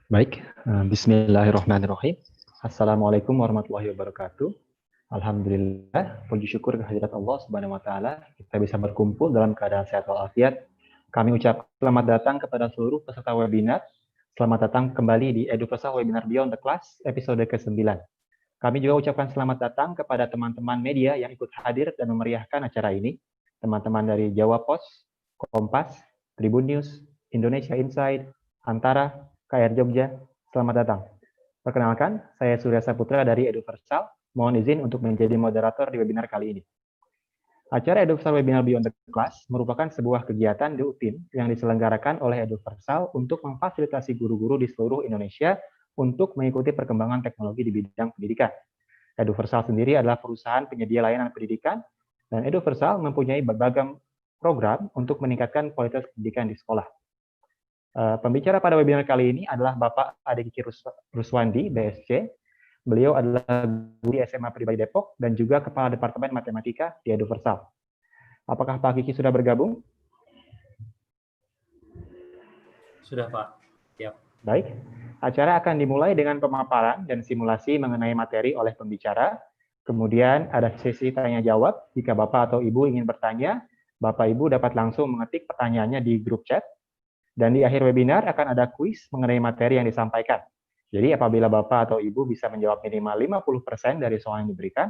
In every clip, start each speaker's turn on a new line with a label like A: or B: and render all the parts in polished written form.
A: Baik, Bismillahirrahmanirrahim. Assalamualaikum warahmatullahi wabarakatuh. Alhamdulillah, puji syukur kehadirat Allah Subhanahu wa taala, kita bisa berkumpul dalam keadaan sehat walafiat. Kami ucapkan selamat datang kepada seluruh peserta webinar. Selamat datang kembali di Eduversal Webinar Beyond the Class episode ke-9. Kami juga ucapkan selamat datang kepada teman-teman media yang ikut hadir dan memeriahkan acara ini. Teman-teman dari Jawa Pos, Kompas, Tribun News, Indonesia Inside, Antara, KR Jogja, selamat datang. Perkenalkan, saya Surya Saputra dari Eduversal. Mohon izin untuk menjadi moderator di webinar kali ini. Acara Eduversal Webinar Beyond the Class merupakan sebuah kegiatan rutin yang diselenggarakan oleh Eduversal untuk memfasilitasi guru-guru di seluruh Indonesia untuk mengikuti perkembangan teknologi di bidang pendidikan. Eduversal sendiri adalah perusahaan penyedia layanan pendidikan, dan Eduversal mempunyai berbagai program untuk meningkatkan kualitas pendidikan di sekolah. Pembicara pada webinar kali ini adalah Bapak Ade Kiki Ruswandi, BSc. Beliau adalah guru di SMA Pribadi Depok dan juga Kepala Departemen Matematika di Eduversal. Apakah Pak Kiki sudah bergabung?
B: Sudah, Pak. Siap.
A: Baik. Acara akan dimulai dengan pemaparan dan simulasi mengenai materi oleh pembicara. Kemudian ada sesi tanya-jawab. Jika Bapak atau Ibu ingin bertanya, Bapak Ibu dapat langsung mengetik pertanyaannya di grup chat. Dan di akhir webinar akan ada kuis mengenai materi yang disampaikan. Jadi apabila Bapak atau Ibu bisa menjawab minimal 50% dari soal yang diberikan,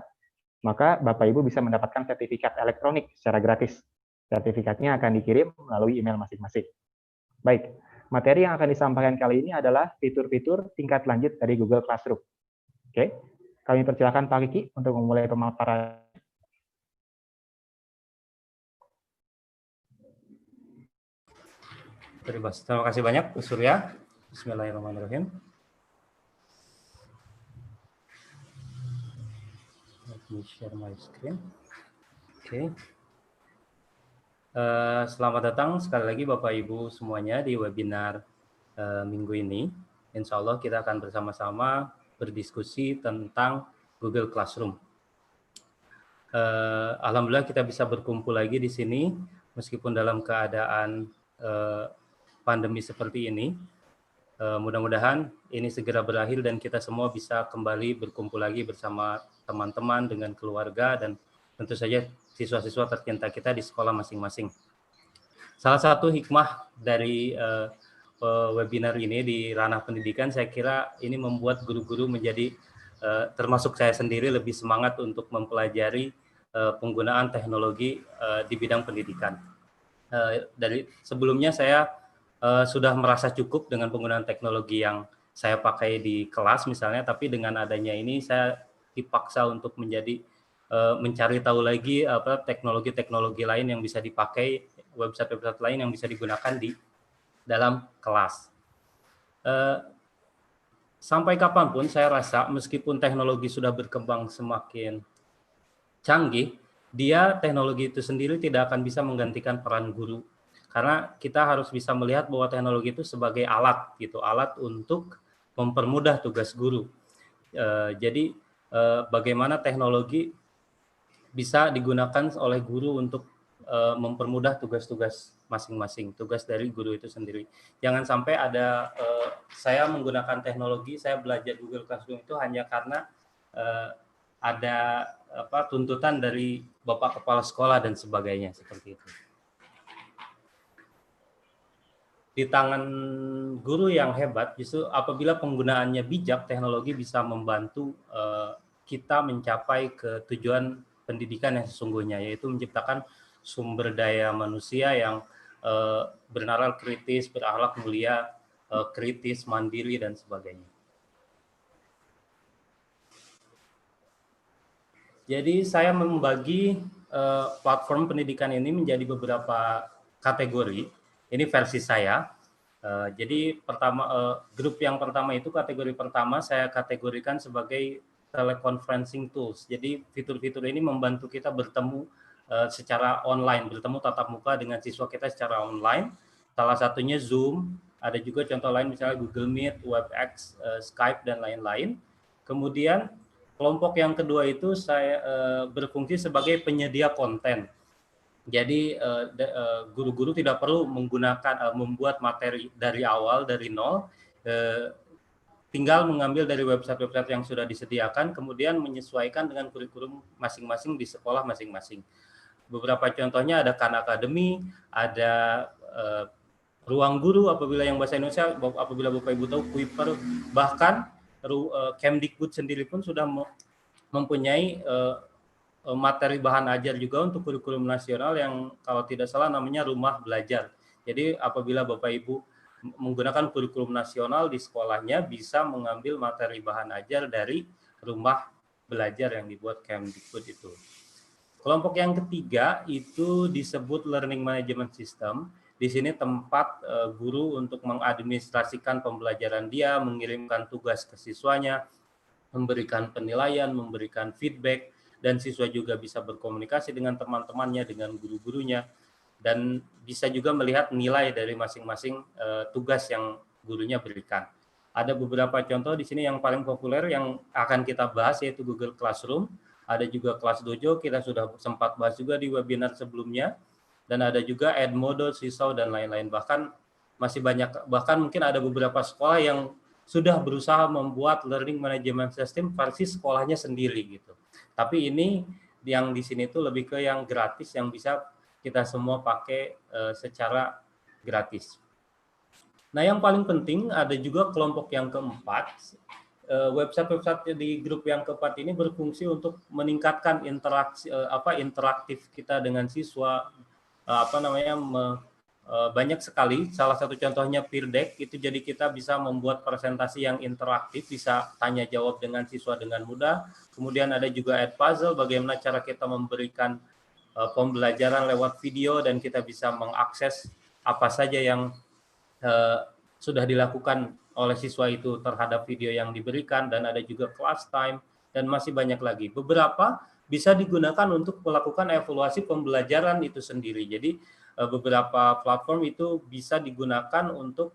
A: maka Bapak Ibu bisa mendapatkan sertifikat elektronik secara gratis. Sertifikatnya akan dikirim melalui email masing-masing. Baik, materi yang akan disampaikan kali ini adalah fitur-fitur tingkat lanjut dari Google Classroom. Oke, kami persilakan Pak Kiki untuk memulai pemaparan.
B: Terima kasih banyak, Bu Surya. Bismillahirrahmanirrahim. Let me share my screen. Oke. Selamat datang sekali lagi Bapak Ibu semuanya di webinar minggu ini. Insya Allah kita akan bersama-sama berdiskusi tentang Google Classroom. Alhamdulillah kita bisa berkumpul lagi di sini meskipun dalam keadaan pandemi seperti ini. Mudah-mudahan ini segera berakhir dan kita semua bisa kembali berkumpul lagi bersama teman-teman dengan keluarga dan tentu saja siswa-siswa tercinta kita di sekolah masing-masing. Salah satu hikmah dari webinar ini di ranah pendidikan, saya kira ini membuat guru-guru menjadi termasuk saya sendiri lebih semangat untuk mempelajari penggunaan teknologi di bidang pendidikan. Dari sebelumnya saya sudah merasa cukup dengan penggunaan teknologi yang saya pakai di kelas misalnya, tapi dengan adanya ini saya dipaksa untuk menjadi mencari tahu lagi apa teknologi-teknologi lain yang bisa dipakai, website-website lain yang bisa digunakan di dalam kelas. Sampai kapanpun saya rasa meskipun teknologi sudah berkembang semakin canggih, teknologi itu sendiri tidak akan bisa menggantikan peran guru. Karena kita harus bisa melihat bahwa teknologi itu sebagai alat gitu, alat untuk mempermudah tugas guru. Jadi bagaimana teknologi bisa digunakan oleh guru untuk mempermudah tugas-tugas masing-masing, tugas dari guru itu sendiri. Jangan sampai ada saya menggunakan teknologi, saya belajar Google Classroom itu hanya karena ada tuntutan dari Bapak Kepala Sekolah dan sebagainya, seperti itu. Di tangan guru yang hebat, justru apabila penggunaannya bijak, teknologi bisa membantu kita mencapai ke tujuan pendidikan yang sesungguhnya, yaitu menciptakan sumber daya manusia yang bernalar kritis, berakhlak mulia, kritis, mandiri, dan sebagainya. Jadi saya membagi platform pendidikan ini menjadi beberapa kategori. Ini versi saya. Jadi grup yang pertama itu kategori pertama saya kategorikan sebagai teleconferencing tools. Jadi fitur-fitur ini membantu kita bertemu secara online, bertemu tatap muka dengan siswa kita secara online. Salah satunya Zoom, ada juga contoh lain misalnya Google Meet, WebEx, Skype, dan lain-lain. Kemudian kelompok yang kedua itu saya berfungsi sebagai penyedia konten. Jadi guru-guru tidak perlu membuat materi dari awal, dari nol. tinggal mengambil dari website-website yang sudah disediakan, kemudian menyesuaikan dengan kurikulum masing-masing di sekolah masing-masing. Beberapa contohnya ada Khan Academy, ada Ruang Guru apabila yang bahasa Indonesia, apabila Bapak Ibu tahu Kuiper, bahkan Kemdikbud sendiri pun sudah mempunyai materi bahan ajar juga untuk kurikulum nasional yang kalau tidak salah namanya Rumah Belajar. Jadi apabila Bapak Ibu menggunakan kurikulum nasional di sekolahnya bisa mengambil materi bahan ajar dari Rumah Belajar yang dibuat Kemdikbud itu. Kelompok yang ketiga itu disebut Learning Management System. Di sini tempat guru untuk mengadministrasikan pembelajaran dia, mengirimkan tugas ke siswanya, memberikan penilaian, memberikan feedback, dan siswa juga bisa berkomunikasi dengan teman-temannya, dengan guru-gurunya, dan bisa juga melihat nilai dari masing-masing tugas yang gurunya berikan. Ada beberapa contoh di sini yang paling populer yang akan kita bahas yaitu Google Classroom, ada juga Kelas Dojo, kita sudah sempat bahas juga di webinar sebelumnya, dan ada juga Edmodo, Seesaw, dan lain-lain. Bahkan masih banyak, bahkan mungkin ada beberapa sekolah yang sudah berusaha membuat learning management system versi sekolahnya sendiri gitu. Tapi ini yang di sini tuh lebih ke yang gratis yang bisa kita semua pakai secara gratis. Nah, yang paling penting ada juga kelompok yang keempat. Website-website di grup yang keempat ini berfungsi untuk meningkatkan interaksi interaktif kita dengan siswa, banyak sekali. Salah satu contohnya peer deck itu, jadi kita bisa membuat presentasi yang interaktif, bisa tanya jawab dengan siswa dengan mudah. Kemudian ada juga Edpuzzle, bagaimana cara kita memberikan pembelajaran lewat video dan kita bisa mengakses apa saja yang sudah dilakukan oleh siswa itu terhadap video yang diberikan, dan ada juga class time, dan masih banyak lagi. Beberapa bisa digunakan untuk melakukan evaluasi pembelajaran itu sendiri. Jadi beberapa platform itu bisa digunakan untuk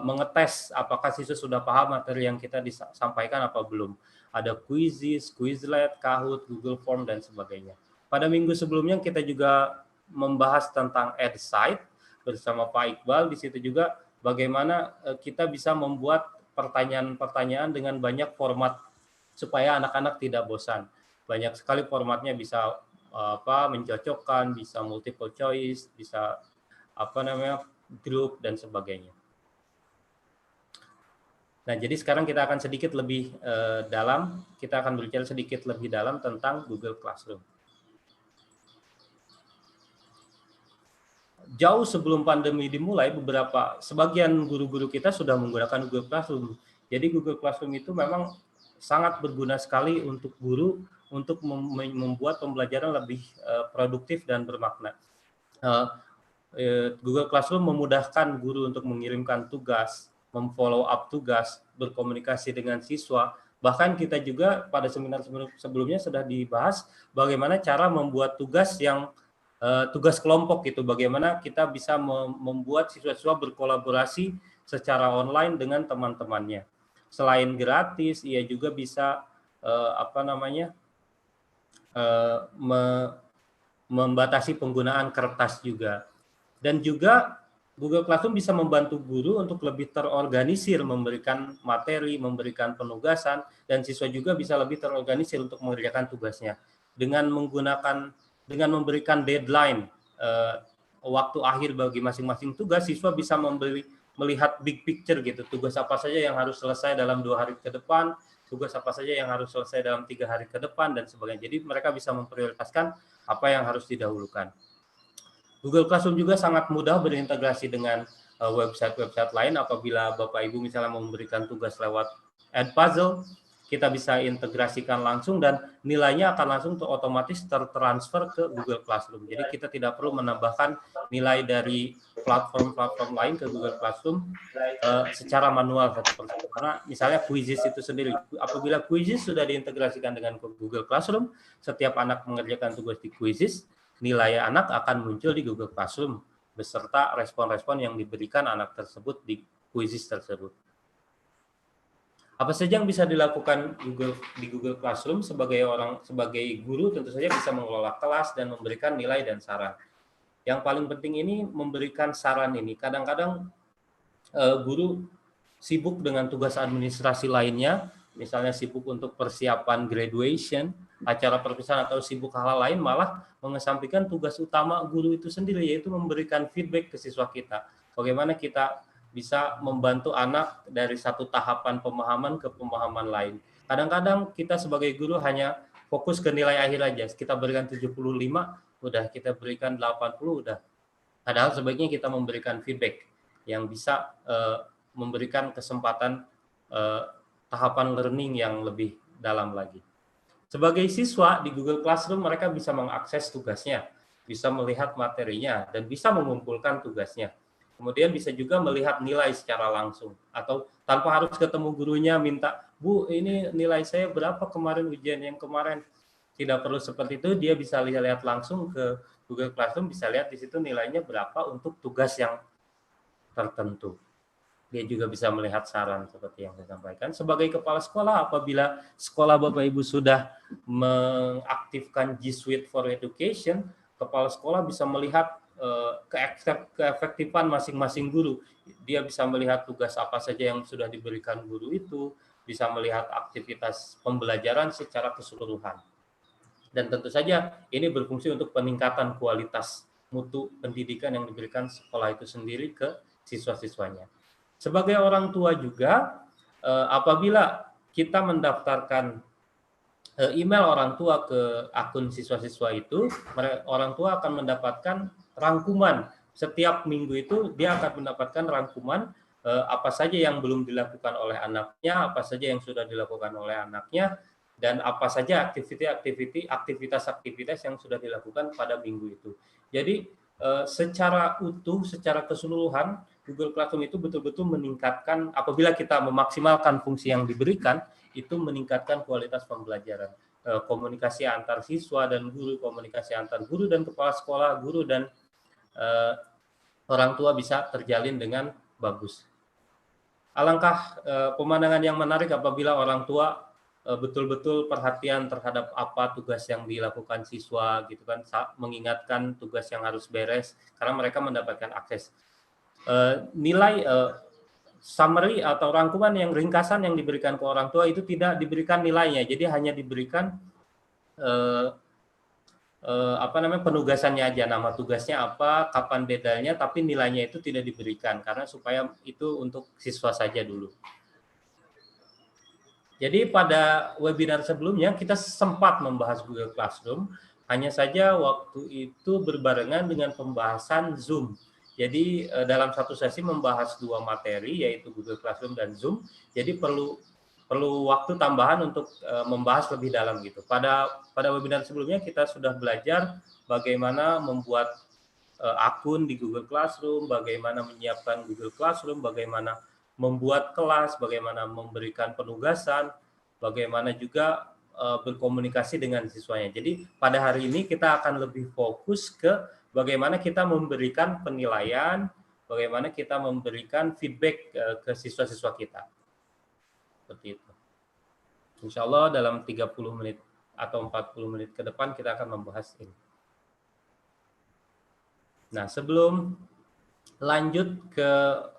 B: mengetes apakah siswa sudah paham materi yang kita disampaikan apa belum. Ada Quizizz, Quizlet, Kahoot, Google Form, dan sebagainya. Pada minggu sebelumnya kita juga membahas tentang EdSite bersama Pak Iqbal. Di situ juga bagaimana kita bisa membuat pertanyaan-pertanyaan dengan banyak format supaya anak-anak tidak bosan. Banyak sekali formatnya, bisa mencocokkan, bisa multiple choice, bisa grup, dan sebagainya. Nah, jadi sekarang kita akan sedikit lebih dalam, kita akan berbicara sedikit lebih dalam tentang Google Classroom. Jauh sebelum pandemi dimulai, sebagian guru-guru kita sudah menggunakan Google Classroom. Jadi Google Classroom itu memang sangat berguna sekali untuk guru untuk membuat pembelajaran lebih produktif dan bermakna. Google Classroom memudahkan guru untuk mengirimkan tugas, memfollow up tugas, berkomunikasi dengan siswa. Bahkan kita juga pada seminar sebelumnya sudah dibahas bagaimana cara membuat tugas yang tugas kelompok gitu, bagaimana kita bisa membuat siswa-siswa berkolaborasi secara online dengan teman-temannya. Selain gratis, ia juga bisa membatasi penggunaan kertas juga. Dan juga Google Classroom bisa membantu guru untuk lebih terorganisir, memberikan materi, memberikan penugasan, dan siswa juga bisa lebih terorganisir untuk mengerjakan tugasnya. Dengan memberikan deadline, waktu akhir bagi masing-masing tugas, siswa bisa melihat big picture gitu, tugas apa saja yang harus selesai dalam 2 hari ke depan, tugas apa saja yang harus selesai dalam 3 hari ke depan, dan sebagainya. Jadi mereka bisa memprioritaskan apa yang harus didahulukan. Google Classroom juga sangat mudah berintegrasi dengan website-website lain. Apabila Bapak Ibu misalnya memberikan tugas lewat Edpuzzle, kita bisa integrasikan langsung dan nilainya akan langsung otomatis tertransfer ke Google Classroom. Jadi kita tidak perlu menambahkan nilai dari platform-platform lain ke Google Classroom secara manual satu persatu. Karena misalnya Quizizz itu sendiri, apabila Quizizz sudah diintegrasikan dengan Google Classroom, setiap anak mengerjakan tugas di Quizizz, nilai anak akan muncul di Google Classroom beserta respon-respon yang diberikan anak tersebut di Quizizz tersebut. Apa saja yang bisa dilakukan di Google Classroom? Sebagai guru tentu saja bisa mengelola kelas dan memberikan nilai dan saran. Yang paling penting ini memberikan saran ini. Kadang-kadang guru sibuk dengan tugas administrasi lainnya, misalnya sibuk untuk persiapan graduation, acara perpisahan atau sibuk hal lain, malah mengesampingkan tugas utama guru itu sendiri, yaitu memberikan feedback ke siswa kita. Bagaimana kita bisa membantu anak dari satu tahapan pemahaman ke pemahaman lain. Kadang-kadang kita sebagai guru hanya fokus ke nilai akhir aja. Kita berikan 75, udah kita berikan 80, udah. Padahal sebaiknya kita memberikan feedback yang bisa memberikan kesempatan tahapan learning yang lebih dalam lagi. Sebagai siswa di Google Classroom, mereka bisa mengakses tugasnya, bisa melihat materinya, dan bisa mengumpulkan tugasnya. Kemudian bisa juga melihat nilai secara langsung, atau tanpa harus ketemu gurunya minta, Bu, ini nilai saya berapa kemarin ujian yang kemarin. Tidak perlu seperti itu, dia bisa lihat langsung ke Google Classroom, bisa lihat di situ nilainya berapa untuk tugas yang tertentu. Dia juga bisa melihat saran seperti yang saya sampaikan. Sebagai kepala sekolah, apabila sekolah Bapak Ibu sudah mengaktifkan G Suite for Education, kepala sekolah bisa melihat keefektifan masing-masing guru. Dia bisa melihat tugas apa saja yang sudah diberikan guru itu, bisa melihat aktivitas pembelajaran secara keseluruhan. Dan tentu saja ini berfungsi untuk peningkatan kualitas mutu pendidikan yang diberikan sekolah itu sendiri ke siswa-siswanya. Sebagai orang tua juga, apabila kita mendaftarkan email orang tua ke akun siswa-siswa itu, orang tua akan mendapatkan rangkuman. Setiap minggu itu dia akan mendapatkan rangkuman apa saja yang belum dilakukan oleh anaknya, apa saja yang sudah dilakukan oleh anaknya, dan apa saja aktivitas yang sudah dilakukan pada minggu itu. Jadi secara utuh, secara keseluruhan, Google Classroom itu betul-betul meningkatkan, apabila kita memaksimalkan fungsi yang diberikan, itu meningkatkan kualitas pembelajaran. Komunikasi antar siswa dan guru, komunikasi antar guru dan kepala sekolah, guru dan orang tua bisa terjalin dengan bagus. Alangkah pemandangan yang menarik apabila orang tua betul-betul perhatian terhadap apa tugas yang dilakukan siswa gitu kan, mengingatkan tugas yang harus beres karena mereka mendapatkan akses. Nilai summary atau rangkuman yang ringkasan yang diberikan ke orang tua itu tidak diberikan nilainya, jadi hanya diberikan penugasannya aja, nama tugasnya apa, kapan deadline-nya, tapi nilainya itu tidak diberikan karena supaya itu untuk siswa saja dulu. Jadi pada webinar sebelumnya kita sempat membahas Google Classroom, hanya saja waktu itu berbarengan dengan pembahasan Zoom. Jadi dalam satu sesi membahas dua materi, yaitu Google Classroom dan Zoom. Jadi perlu waktu tambahan untuk membahas lebih dalam gitu. Pada webinar sebelumnya kita sudah belajar bagaimana membuat akun di Google Classroom, bagaimana menyiapkan Google Classroom, bagaimana membuat kelas, bagaimana memberikan penugasan, bagaimana juga berkomunikasi dengan siswanya. Jadi pada hari ini kita akan lebih fokus ke bagaimana kita memberikan penilaian, bagaimana kita memberikan feedback ke siswa-siswa kita. Seperti itu. Insya Allah dalam 30 menit atau 40 menit ke depan kita akan membahas ini. Nah, sebelum lanjut ke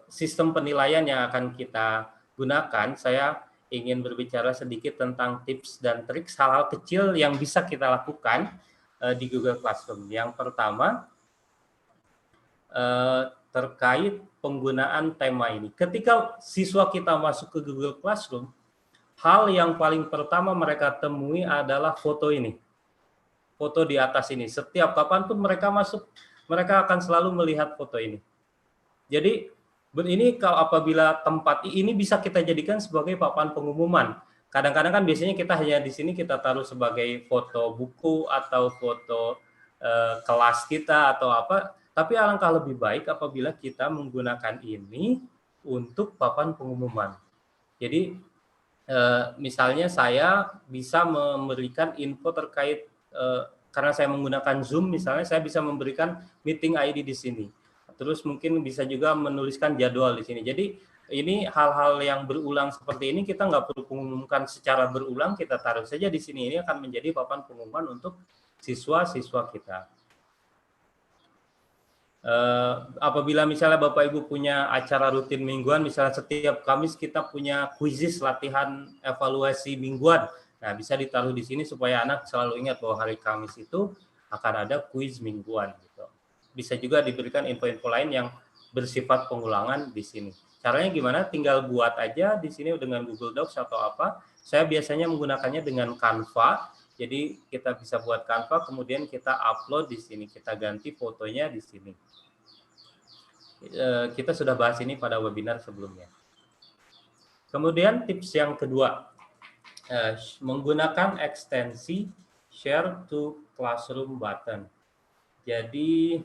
B: sistem penilaian yang akan kita gunakan, saya ingin berbicara sedikit tentang tips dan trik hal-hal kecil yang bisa kita lakukan di Google Classroom. Yang pertama, terkait penggunaan tema ini. Ketika siswa kita masuk ke Google Classroom, hal yang paling pertama mereka temui adalah foto ini. Foto di atas ini. Setiap kapanpun mereka masuk, mereka akan selalu melihat foto ini. Jadi ini kalau apabila tempat ini bisa kita jadikan sebagai papan pengumuman. Kadang-kadang kan biasanya kita hanya di sini kita taruh sebagai foto buku atau foto kelas kita atau apa. Tapi alangkah lebih baik apabila kita menggunakan ini untuk papan pengumuman. Jadi misalnya saya bisa memberikan info terkait karena saya menggunakan Zoom misalnya, saya bisa memberikan meeting ID di sini. Terus mungkin bisa juga menuliskan jadwal di sini. Jadi ini hal-hal yang berulang seperti ini kita nggak perlu mengumumkan secara berulang, kita taruh saja di sini. Ini akan menjadi papan pengumuman untuk siswa-siswa kita. Apabila misalnya Bapak Ibu punya acara rutin mingguan, misalnya setiap Kamis kita punya kuisis latihan evaluasi mingguan. Nah, bisa ditaruh di sini supaya anak selalu ingat bahwa hari Kamis itu akan ada kuis mingguan gitu. Bisa juga diberikan info-info lain yang bersifat pengulangan di sini. Caranya gimana? Tinggal buat aja di sini dengan Google Docs atau apa. Saya biasanya menggunakannya dengan Canva. Jadi kita bisa buat Canva, kemudian kita upload di sini, kita ganti fotonya di sini. Kita sudah bahas ini pada webinar sebelumnya. Kemudian tips yang kedua, menggunakan ekstensi share to classroom button. Jadi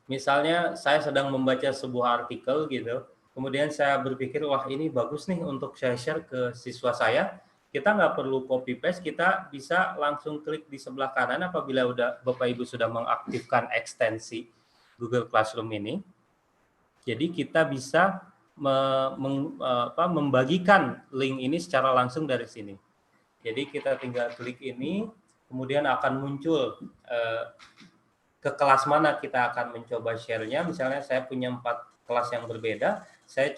B: misalnya saya sedang membaca sebuah artikel gitu, kemudian saya berpikir, wah ini bagus nih untuk saya share ke siswa saya. Kita nggak perlu copy paste, kita bisa langsung klik di sebelah kanan apabila Bapak Ibu sudah mengaktifkan ekstensi Google Classroom ini. Jadi kita bisa membagikan link ini secara langsung dari sini. Jadi kita tinggal klik ini, kemudian akan muncul ke kelas mana kita akan mencoba share-nya. Misalnya saya punya 4 kelas yang berbeda, saya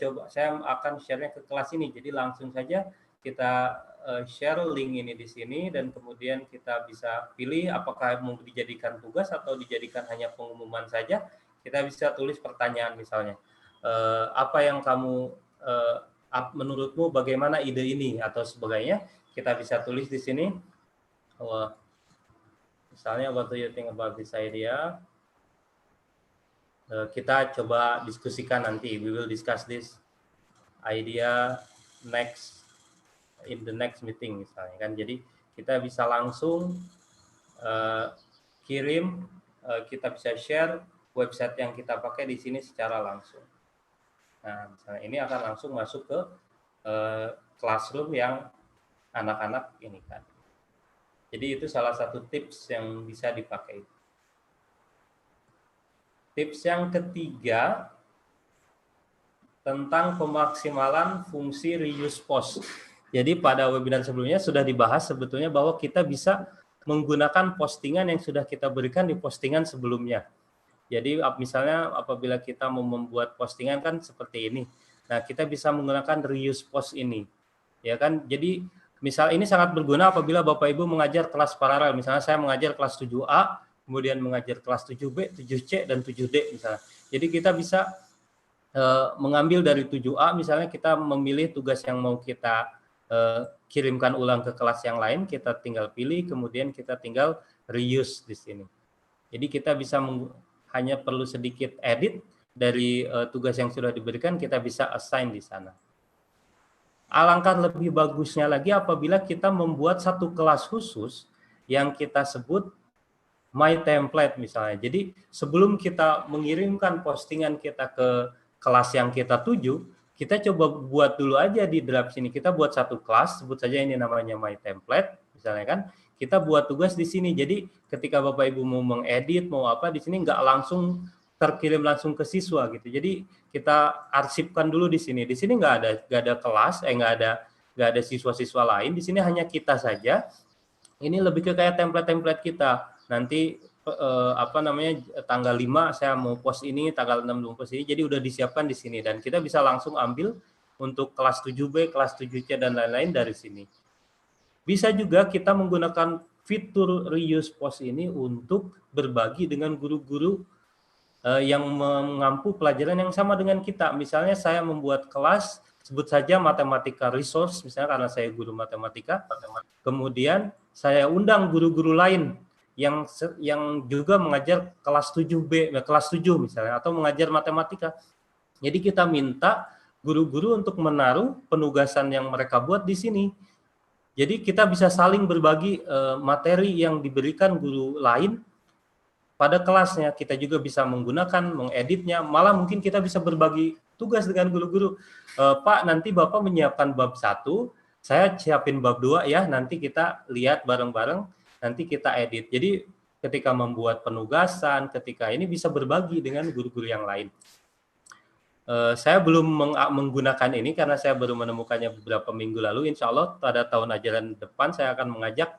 B: akan share-nya ke kelas ini. Jadi langsung saja kita share link ini di sini, dan kemudian kita bisa pilih apakah mau dijadikan tugas atau dijadikan hanya pengumuman saja. Kita bisa tulis pertanyaan misalnya, apa yang kamu, menurutmu bagaimana ide ini atau sebagainya. Kita bisa tulis di sini, misalnya what do you think about this idea. Kita coba diskusikan nanti, we will discuss this idea in the next meeting misalnya kan. Jadi kita bisa langsung kirim, kita bisa share website yang kita pakai di sini secara langsung. Nah, misalnya ini akan langsung masuk ke classroom yang anak-anak ini kan. Jadi itu salah satu tips yang bisa dipakai. Tips yang ketiga tentang pemaksimalan fungsi reuse post. Jadi pada webinar sebelumnya sudah dibahas sebetulnya bahwa kita bisa menggunakan postingan yang sudah kita berikan di postingan sebelumnya. Jadi misalnya apabila kita mau membuat postingan kan seperti ini. Nah, kita bisa menggunakan reuse post ini. Ya kan? Jadi misal ini sangat berguna apabila Bapak Ibu mengajar kelas paralel. Misalnya saya mengajar kelas 7A, kemudian mengajar kelas 7B, 7C dan 7D misalnya. Jadi kita bisa mengambil dari 7A, misalnya kita memilih tugas yang mau kita kirimkan ulang ke kelas yang lain, kita tinggal pilih, kemudian kita tinggal reuse di sini. Jadi kita bisa hanya perlu sedikit edit dari tugas yang sudah diberikan, kita bisa assign di sana. Alangkah lebih bagusnya lagi apabila kita membuat satu kelas khusus yang kita sebut My Template misalnya. Jadi sebelum kita mengirimkan postingan kita ke kelas yang kita tuju, kita coba buat dulu aja di draft sini. Kita buat satu kelas, sebut saja ini namanya My Template misalnya kan. Kita buat tugas di sini. Jadi ketika Bapak Ibu mau mengedit, mau apa di sini nggak langsung terkirim langsung ke siswa gitu. Jadi kita arsipkan dulu di sini. Di sini nggak ada kelas, nggak ada siswa-siswa lain. Di sini hanya kita saja. Ini lebih ke kayak template-template kita. Nanti tanggal 5 saya mau post ini, tanggal 6 mau post ini. Jadi udah disiapkan di sini dan kita bisa langsung ambil untuk kelas 7B, kelas 7C dan lain-lain dari sini. Bisa juga kita menggunakan fitur reuse post ini untuk berbagi dengan guru-guru yang mengampu pelajaran yang sama dengan kita. Misalnya saya membuat kelas, sebut saja matematika resource, misalnya karena saya guru matematika, kemudian saya undang guru-guru lain yang juga mengajar kelas 7B, kelas 7 misalnya, atau mengajar matematika. Jadi kita minta guru-guru untuk menaruh penugasan yang mereka buat di sini. Jadi kita bisa saling berbagi materi yang diberikan guru lain pada kelasnya. Kita juga bisa menggunakan, mengeditnya, malah mungkin kita bisa berbagi tugas dengan guru-guru. Pak, nanti Bapak menyiapkan bab 1, saya siapin bab 2 ya, nanti kita lihat bareng-bareng, nanti kita edit. Jadi ketika membuat penugasan, ketika ini bisa berbagi dengan guru-guru yang lain. Saya belum menggunakan ini karena saya baru menemukannya beberapa minggu lalu. Insya Allah pada tahun ajaran depan saya akan mengajak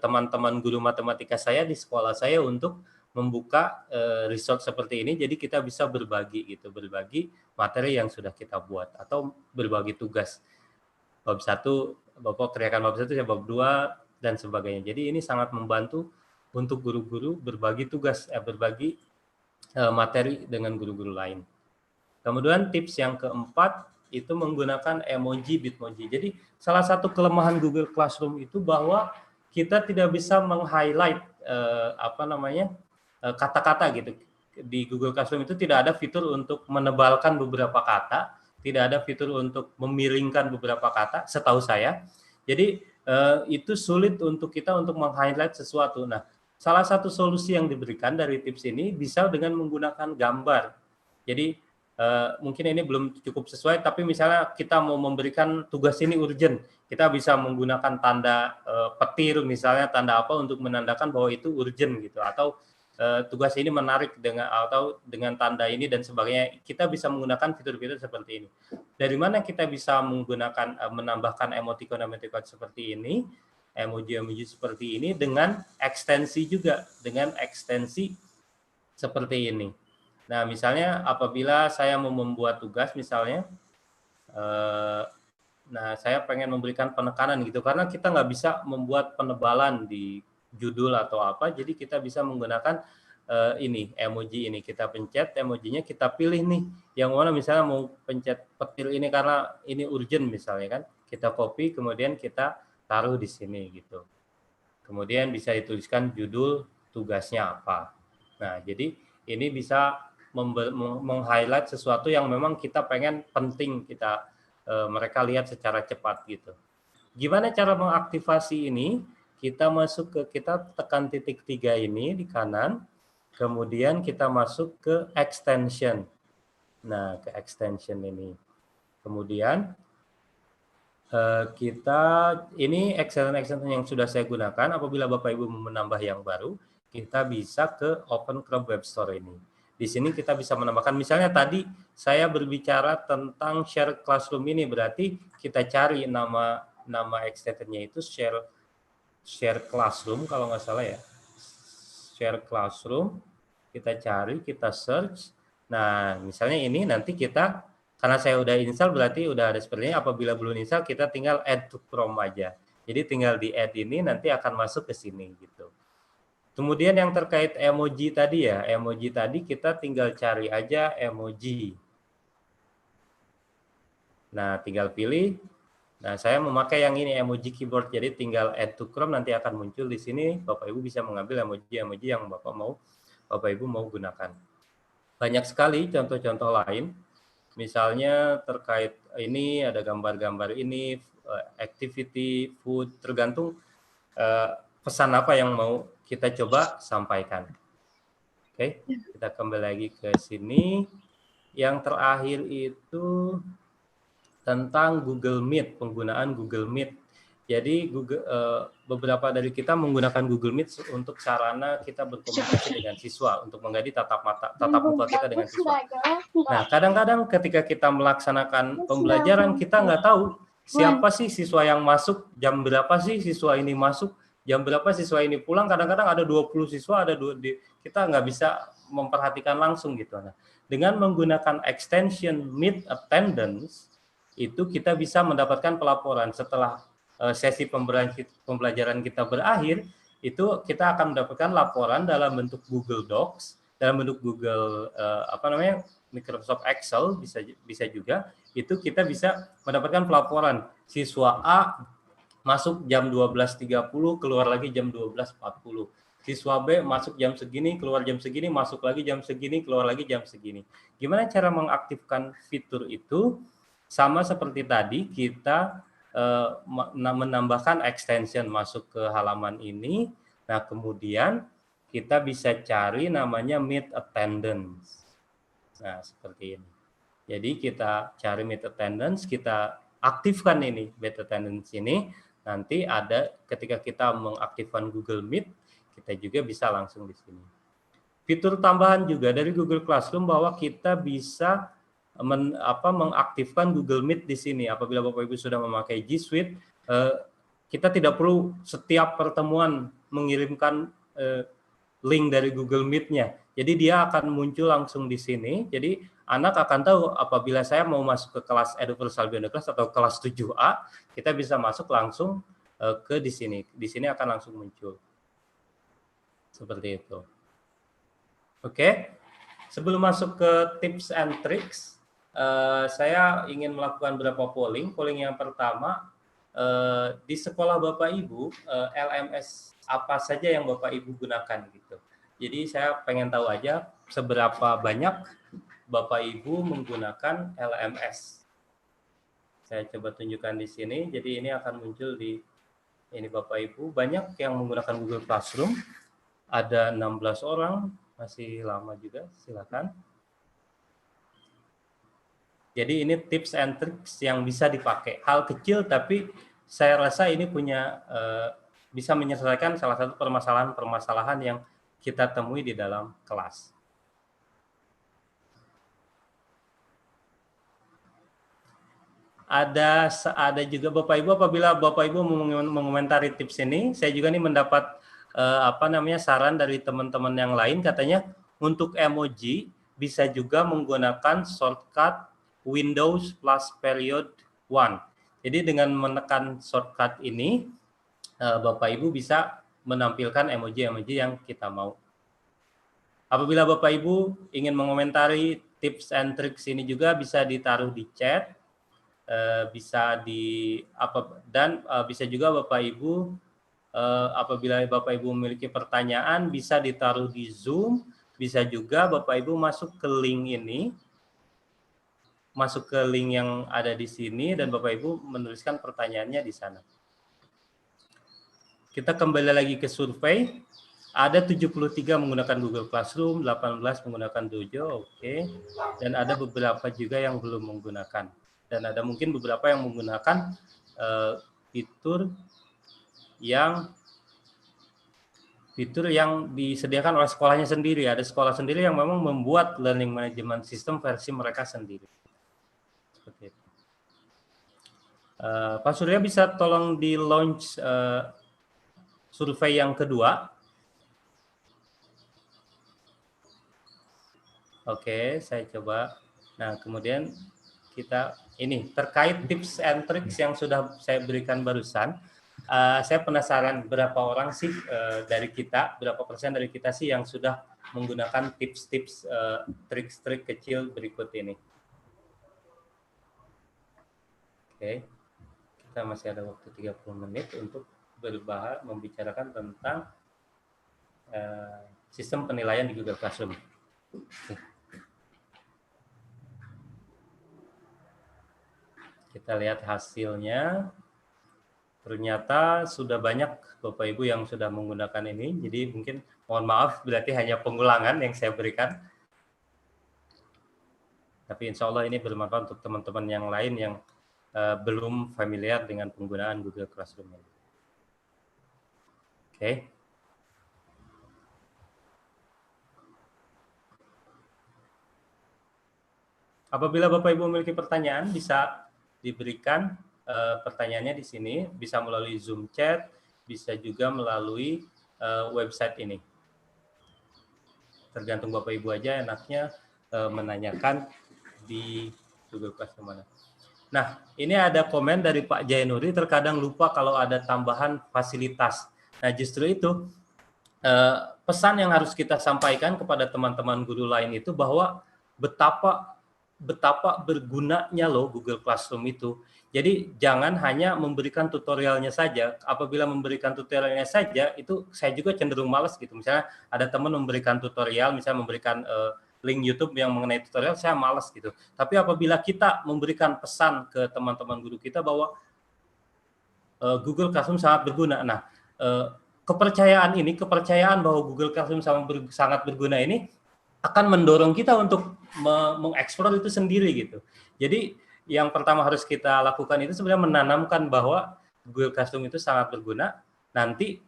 B: teman-teman guru matematika saya di sekolah saya untuk membuka resource seperti ini, jadi kita bisa berbagi gitu, berbagi materi yang sudah kita buat atau berbagi tugas. Bab 1, Bapak kerjakan bab 1, saya bab 2 dan sebagainya. Jadi ini sangat membantu untuk guru-guru berbagi tugas, berbagi materi dengan guru-guru lain. Kemudian tips yang keempat itu menggunakan emoji, bitmoji. Jadi salah satu kelemahan Google Classroom itu bahwa kita tidak bisa meng-highlight kata-kata gitu. Di Google Classroom itu tidak ada fitur untuk menebalkan beberapa kata, tidak ada fitur untuk memiringkan beberapa kata, setahu saya. Jadi itu sulit untuk kita untuk meng-highlight sesuatu. Nah, salah satu solusi yang diberikan dari tips ini bisa dengan menggunakan gambar. Jadi mungkin ini belum cukup sesuai, tapi misalnya kita mau memberikan tugas ini urgent, kita bisa menggunakan tanda petir misalnya, tanda apa untuk menandakan bahwa itu urgent gitu, atau tugas ini menarik dengan tanda ini dan sebagainya. Kita bisa menggunakan fitur-fitur seperti ini. Dari mana kita bisa menggunakan menambahkan emoticon seperti ini, emoji-emoji seperti ini dengan ekstensi juga, dengan ekstensi seperti ini. Nah, misalnya apabila saya mau membuat tugas misalnya, nah saya pengen memberikan penekanan gitu, karena kita nggak bisa membuat penebalan di judul atau apa, jadi kita bisa menggunakan ini emoji ini, kita pencet emojinya, kita pilih nih yang mana, misalnya mau pencet petir ini karena ini urgent misalnya kan, kita copy kemudian kita taruh di sini gitu, kemudian bisa dituliskan judul tugasnya apa. Nah, jadi ini bisa meng-highlight sesuatu yang memang kita pengen penting kita mereka lihat secara cepat gitu. Gimana cara mengaktifasi ini? Kita tekan titik 3 ini di kanan, kemudian kita masuk ke extension. Nah, ke extension ini. Kemudian ini extension yang sudah saya gunakan. Apabila Bapak Ibu menambah yang baru, kita bisa ke Open Chrome Web Store ini. Di sini kita bisa menambahkan, misalnya tadi saya berbicara tentang share classroom ini, berarti kita cari nama extensionnya itu share classroom kalau nggak salah ya, share classroom, kita cari, kita search. Nah, misalnya ini nanti kita, karena saya udah install berarti udah ada sepertinya. Apabila belum install, kita tinggal add to Chrome aja. Jadi tinggal di add ini, nanti akan masuk ke sini gitu. Kemudian yang terkait emoji tadi ya, emoji tadi kita tinggal cari aja emoji. Nah, tinggal pilih. Nah, saya memakai yang ini, emoji keyboard. Jadi tinggal add to Chrome, nanti akan muncul di sini. Bapak Ibu bisa mengambil emoji-emoji yang Bapak Ibu mau gunakan. Banyak sekali contoh-contoh lain. Misalnya terkait ini ada gambar-gambar ini, activity, food, tergantung pesan apa yang mau kita coba sampaikan. Oke, kita kembali lagi ke sini. Yang terakhir itu tentang Google Meet, penggunaan Google Meet. Jadi beberapa dari kita menggunakan Google Meet untuk sarana kita berkomunikasi dengan siswa, untuk menggali tatap muka kita dengan siswa. Nah, kadang-kadang ketika kita melaksanakan pembelajaran, kita nggak tahu siapa sih siswa yang masuk, jam berapa sih siswa ini masuk, jam berapa siswa ini pulang. Kadang-kadang ada 20 siswa, kita nggak bisa memperhatikan langsung gitu. Nah, dengan menggunakan extension Meet Attendance, itu kita bisa mendapatkan pelaporan setelah sesi pembelajaran kita berakhir. Itu kita akan mendapatkan laporan dalam bentuk Google Docs, dalam bentuk Google Microsoft Excel, bisa juga. Itu kita bisa mendapatkan pelaporan siswa A masuk jam 12.30, keluar lagi jam 12.40. Siswa B masuk jam segini, keluar jam segini, masuk lagi jam segini, keluar lagi jam segini. Gimana cara mengaktifkan fitur itu? Sama seperti tadi, kita menambahkan extension masuk ke halaman ini. Nah, kemudian kita bisa cari namanya Meet Attendance. Nah, seperti ini. Jadi kita cari Meet Attendance, kita aktifkan ini Meet Attendance ini. Nanti ada ketika kita mengaktifkan Google Meet, kita juga bisa langsung di sini. Fitur tambahan juga dari Google Classroom bahwa kita bisa mengaktifkan Google Meet di sini. Apabila Bapak Ibu sudah memakai G Suite, kita tidak perlu setiap pertemuan mengirimkan link dari Google Meet-nya. Jadi dia akan muncul langsung di sini. Jadi anak akan tahu apabila saya mau masuk ke kelas Universal Beyond the Class atau kelas 7A, kita bisa masuk langsung ke di sini. Di sini akan langsung muncul. Seperti itu. Oke. Sebelum masuk ke tips and tricks, saya ingin melakukan beberapa polling. Polling yang pertama, di sekolah Bapak Ibu, LMS apa saja yang Bapak Ibu gunakan gitu. Jadi saya pengen tahu aja seberapa banyak Bapak Ibu menggunakan LMS. Saya coba tunjukkan di sini. Jadi ini akan muncul di ini Bapak Ibu. Banyak yang menggunakan Google Classroom. Ada 16 orang, masih lama juga. Silakan. Jadi ini tips and tricks yang bisa dipakai. Hal kecil tapi saya rasa ini punya bisa menyelesaikan salah satu permasalahan-permasalahan yang kita temui di dalam kelas. Ada juga Bapak Ibu, apabila Bapak Ibu mengomentari tips ini, saya juga nih mendapat saran dari teman-teman yang lain, katanya untuk emoji bisa juga menggunakan shortcut Windows plus period 1. Jadi dengan menekan shortcut ini, Bapak Ibu bisa menampilkan emoji-emoji yang kita mau. Apabila Bapak Ibu ingin mengomentari tips and tricks ini juga bisa ditaruh di chat, bisa bisa juga Bapak Ibu apabila Bapak Ibu memiliki pertanyaan bisa ditaruh di Zoom, bisa juga Bapak Ibu masuk ke link ini. Masuk ke link yang ada di sini dan Bapak Ibu menuliskan pertanyaannya di sana. Kita kembali lagi ke survei. Ada 73 menggunakan Google Classroom, 18 menggunakan Dojo, oke. Dan ada beberapa juga yang belum menggunakan. Dan ada mungkin beberapa yang menggunakan fitur yang disediakan oleh sekolahnya sendiri. Ada sekolah sendiri yang memang membuat learning management system versi mereka sendiri. Seperti itu. Pak Surya bisa tolong di launch survei yang kedua. Oke, saya coba. Nah, kemudian kita ini terkait tips and tricks yang sudah saya berikan barusan. Saya penasaran berapa orang sih dari kita, berapa persen dari kita sih yang sudah menggunakan tips-tips trik-trik kecil berikut ini. Oke, kita masih ada waktu 30 menit untuk membicarakan tentang sistem penilaian di Google Classroom. Kita lihat hasilnya. Ternyata sudah banyak Bapak Ibu yang sudah menggunakan ini. Jadi mungkin mohon maaf berarti hanya pengulangan yang saya berikan. Tapi insya Allah ini bermanfaat untuk teman-teman yang lain yang belum familiar dengan penggunaan Google Classroom. Oke. Apabila Bapak Ibu memiliki pertanyaan, bisa diberikan pertanyaannya di sini, bisa melalui Zoom chat, bisa juga melalui website ini. Tergantung Bapak Ibu aja enaknya menanyakan di Google Classroom mana. Nah, ini ada komen dari Pak Jainuri, terkadang lupa kalau ada tambahan fasilitas. Nah, justru itu pesan yang harus kita sampaikan kepada teman-teman guru lain itu bahwa betapa bergunanya loh Google Classroom itu. Jadi jangan hanya memberikan tutorialnya saja. Apabila memberikan tutorialnya saja, itu saya juga cenderung malas gitu. Misalnya ada teman memberikan tutorial, misalnya memberikan link YouTube yang mengenai tutorial, saya malas gitu. Tapi apabila kita memberikan pesan ke teman-teman guru kita bahwa Google Classroom sangat berguna. Nah, kepercayaan bahwa Google Classroom sangat berguna ini akan mendorong kita untuk mengeksplor itu sendiri gitu. Jadi yang pertama harus kita lakukan itu sebenarnya menanamkan bahwa Google Classroom itu sangat berguna. Nanti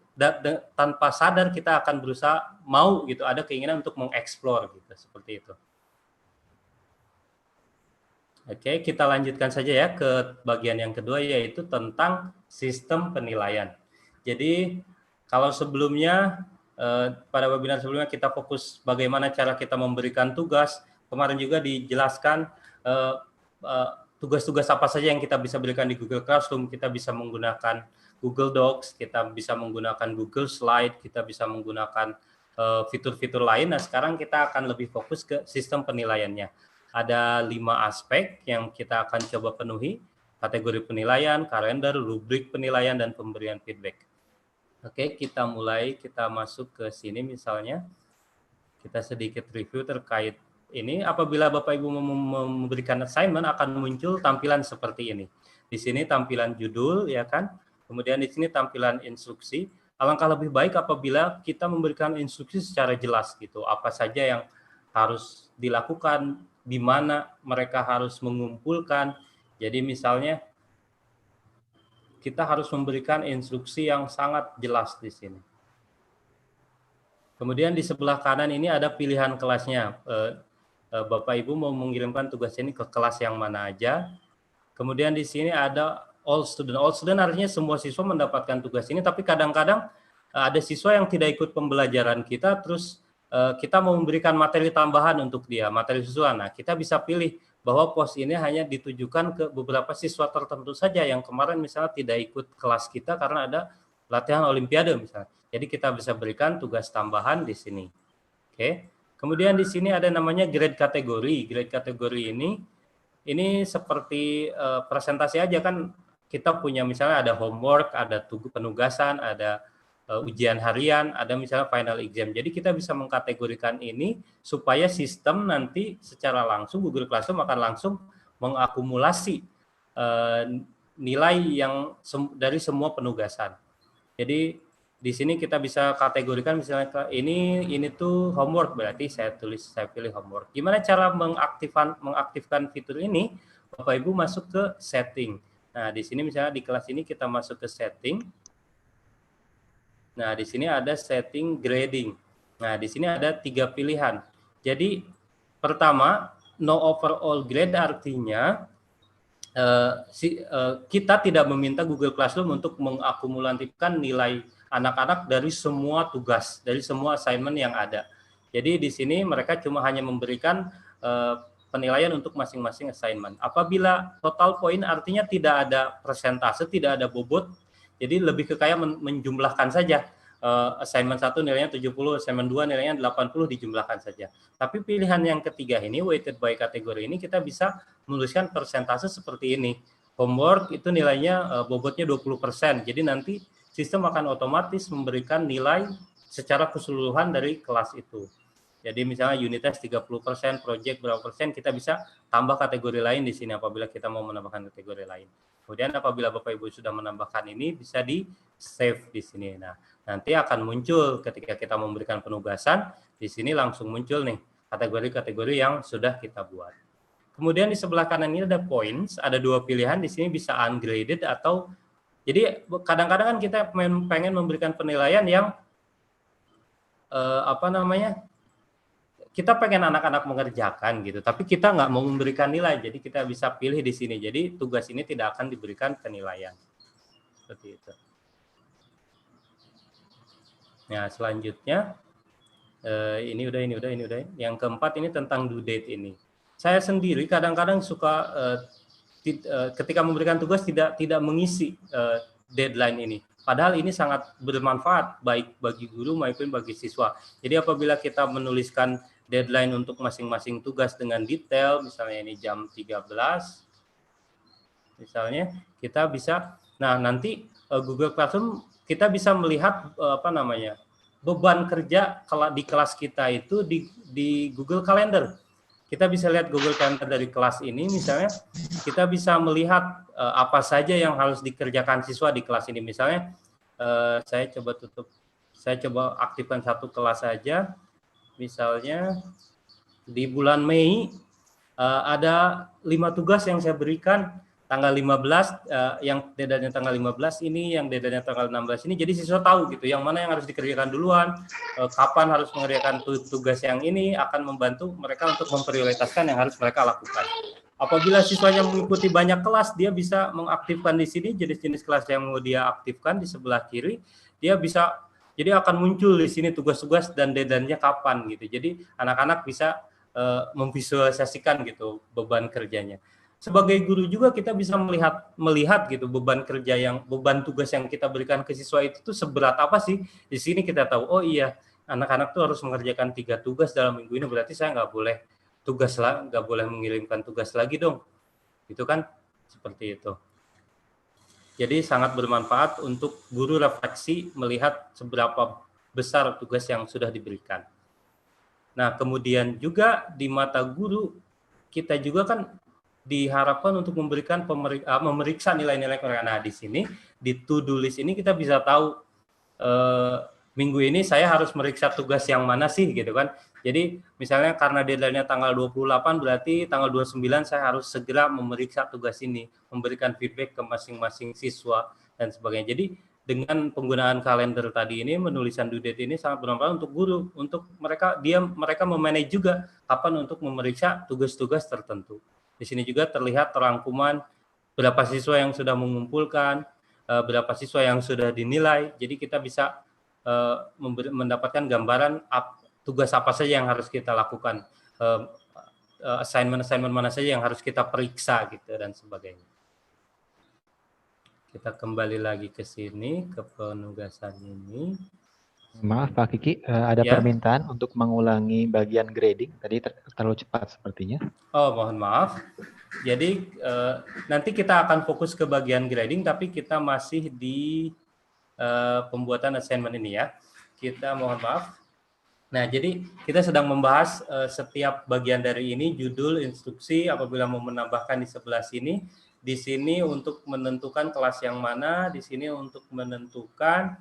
B: tanpa sadar kita akan berusaha mau gitu, ada keinginan untuk mengeksplor gitu, seperti itu. Oke, kita lanjutkan saja ya ke bagian yang kedua, yaitu tentang sistem penilaian. Jadi kalau sebelumnya pada webinar sebelumnya kita fokus bagaimana cara kita memberikan tugas. Kemarin juga dijelaskan tugas-tugas apa saja yang kita bisa berikan di Google Classroom. Kita bisa menggunakan Google Docs, kita bisa menggunakan Google Slide, kita bisa menggunakan fitur-fitur lain. Nah, sekarang kita akan lebih fokus ke sistem penilaiannya. Ada 5 aspek yang kita akan coba penuhi: kategori penilaian, kalender, rubrik penilaian, dan pemberian feedback. Oke, kita mulai, kita masuk ke sini misalnya. Kita sedikit review terkait ini. Apabila Bapak Ibu memberikan assignment, akan muncul tampilan seperti ini. Di sini tampilan judul, ya kan? Kemudian di sini tampilan instruksi. Alangkah lebih baik apabila kita memberikan instruksi secara jelas gitu. Apa saja yang harus dilakukan, di mana mereka harus mengumpulkan. Jadi misalnya kita harus memberikan instruksi yang sangat jelas di sini. Kemudian di sebelah kanan ini ada pilihan kelasnya. Bapak Ibu mau mengirimkan tugas ini ke kelas yang mana aja. Kemudian di sini ada all student. All student artinya semua siswa mendapatkan tugas ini, tapi kadang-kadang ada siswa yang tidak ikut pembelajaran kita, terus kita mau memberikan materi tambahan untuk dia, materi susulan. Nah, kita bisa pilih bahwa pos ini hanya ditujukan ke beberapa siswa tertentu saja yang kemarin misalnya tidak ikut kelas kita karena ada latihan olimpiade misalnya. Jadi kita bisa berikan tugas tambahan di sini. Oke. Kemudian di sini ada namanya grade kategori. Grade kategori ini seperti presentasi aja kan, kita punya misalnya ada homework, ada penugasan, ada ujian harian, ada misalnya final exam. Jadi kita bisa mengkategorikan ini supaya sistem nanti secara langsung Google Classroom akan langsung mengakumulasi nilai yang dari semua penugasan. Jadi di sini kita bisa kategorikan misalnya ini tuh homework, berarti saya pilih homework. Gimana cara mengaktifkan fitur ini? Bapak Ibu masuk ke setting. Nah, di sini misalnya di kelas ini kita masuk ke setting. Nah, di sini ada setting grading. Nah, di sini ada 3 pilihan. Jadi pertama, no overall grade artinya kita tidak meminta Google Classroom untuk mengakumulatifkan nilai anak-anak dari semua tugas, dari semua assignment yang ada. Jadi di sini mereka cuma hanya memberikan penilaian untuk masing-masing assignment. Apabila total poin artinya tidak ada persentase, tidak ada bobot, jadi lebih ke kayak menjumlahkan saja. Assignment 1 nilainya 70, assignment 2 nilainya 80, dijumlahkan saja. Tapi pilihan yang ketiga ini, weighted by kategori ini, kita bisa menuliskan persentase seperti ini. Homework itu nilainya bobotnya 20%, jadi nanti sistem akan otomatis memberikan nilai secara keseluruhan dari kelas itu. Jadi misalnya unit test 30%, project berapa persen, kita bisa tambah kategori lain di sini apabila kita mau menambahkan kategori lain. Kemudian apabila Bapak Ibu sudah menambahkan ini, bisa di save di sini. Nah, nanti akan muncul ketika kita memberikan penugasan, di sini langsung muncul nih kategori-kategori yang sudah kita buat. Kemudian di sebelah kanan ini ada points, ada 2 pilihan, di sini bisa ungraded atau, jadi kadang-kadang kan kita pengen memberikan penilaian yang kita pengen anak-anak mengerjakan gitu, tapi kita nggak mau memberikan nilai, jadi kita bisa pilih di sini. Jadi tugas ini tidak akan diberikan penilaian. Seperti itu. Nah, selanjutnya ini udah. Yang keempat ini tentang due date ini. Saya sendiri kadang-kadang suka ketika memberikan tugas tidak mengisi deadline ini. Padahal ini sangat bermanfaat baik bagi guru maupun bagi siswa. Jadi apabila kita menuliskan deadline untuk masing-masing tugas dengan detail, misalnya ini jam 13, misalnya kita bisa, nah nanti Google Classroom kita bisa melihat beban kerja di kelas kita itu di Google Calendar. Kita bisa lihat Google Calendar dari kelas ini, misalnya kita bisa melihat apa saja yang harus dikerjakan siswa di kelas ini. Misalnya saya coba aktifkan satu kelas saja. Misalnya di bulan Mei ada 5 tugas yang saya berikan tanggal 15, yang deadline tanggal 15 ini, yang deadline tanggal 16 ini. Jadi siswa tahu gitu yang mana yang harus dikerjakan duluan, kapan harus mengerjakan tugas yang ini, akan membantu mereka untuk memprioritaskan yang harus mereka lakukan. Apabila siswanya mengikuti banyak kelas, dia bisa mengaktifkan di sini jenis-jenis kelas yang mau dia aktifkan di sebelah kiri. Dia bisa Jadi akan muncul di sini tugas-tugas dan deadline-nya kapan gitu. Jadi anak-anak bisa memvisualisasikan gitu beban kerjanya. Sebagai guru juga kita bisa melihat gitu beban tugas yang kita berikan ke siswa itu tuh seberat apa sih. Di sini kita tahu, oh iya, anak-anak tuh harus mengerjakan 3 tugas dalam minggu ini, berarti saya nggak boleh mengirimkan tugas lagi dong. Itu kan seperti itu. Jadi sangat bermanfaat untuk guru refleksi melihat seberapa besar tugas yang sudah diberikan. Nah, kemudian juga di mata guru, kita juga kan diharapkan untuk memeriksa nilai-nilai mereka. Nah, di sini, di to-do list ini kita bisa tahu minggu ini saya harus meriksa tugas yang mana sih, gitu kan. Jadi, misalnya karena deadline-nya tanggal 28, berarti tanggal 29 saya harus segera memeriksa tugas ini, memberikan feedback ke masing-masing siswa, dan sebagainya. Jadi, dengan penggunaan kalender tadi ini, menulisan due date ini sangat bermanfaat untuk guru, untuk mereka memanage juga kapan untuk memeriksa tugas-tugas tertentu. Di sini juga terlihat terangkuman berapa siswa yang sudah mengumpulkan, berapa siswa yang sudah dinilai. Jadi kita bisa mendapatkan gambaran tugas apa saja yang harus kita lakukan, assignment mana saja yang harus kita periksa gitu dan sebagainya. Kita kembali lagi ke sini, ke penugasan ini.
A: Maaf Pak Kiki, ada permintaan untuk mengulangi bagian grading. Tadi terlalu cepat sepertinya.
B: Oh, mohon maaf. Jadi nanti kita akan fokus ke bagian grading, tapi kita masih di pembuatan assignment ini ya. Kita mohon maaf. Nah, jadi kita sedang membahas setiap bagian dari ini, judul, instruksi, apabila mau menambahkan di sebelah sini. Di sini untuk menentukan kelas yang mana, di sini untuk menentukan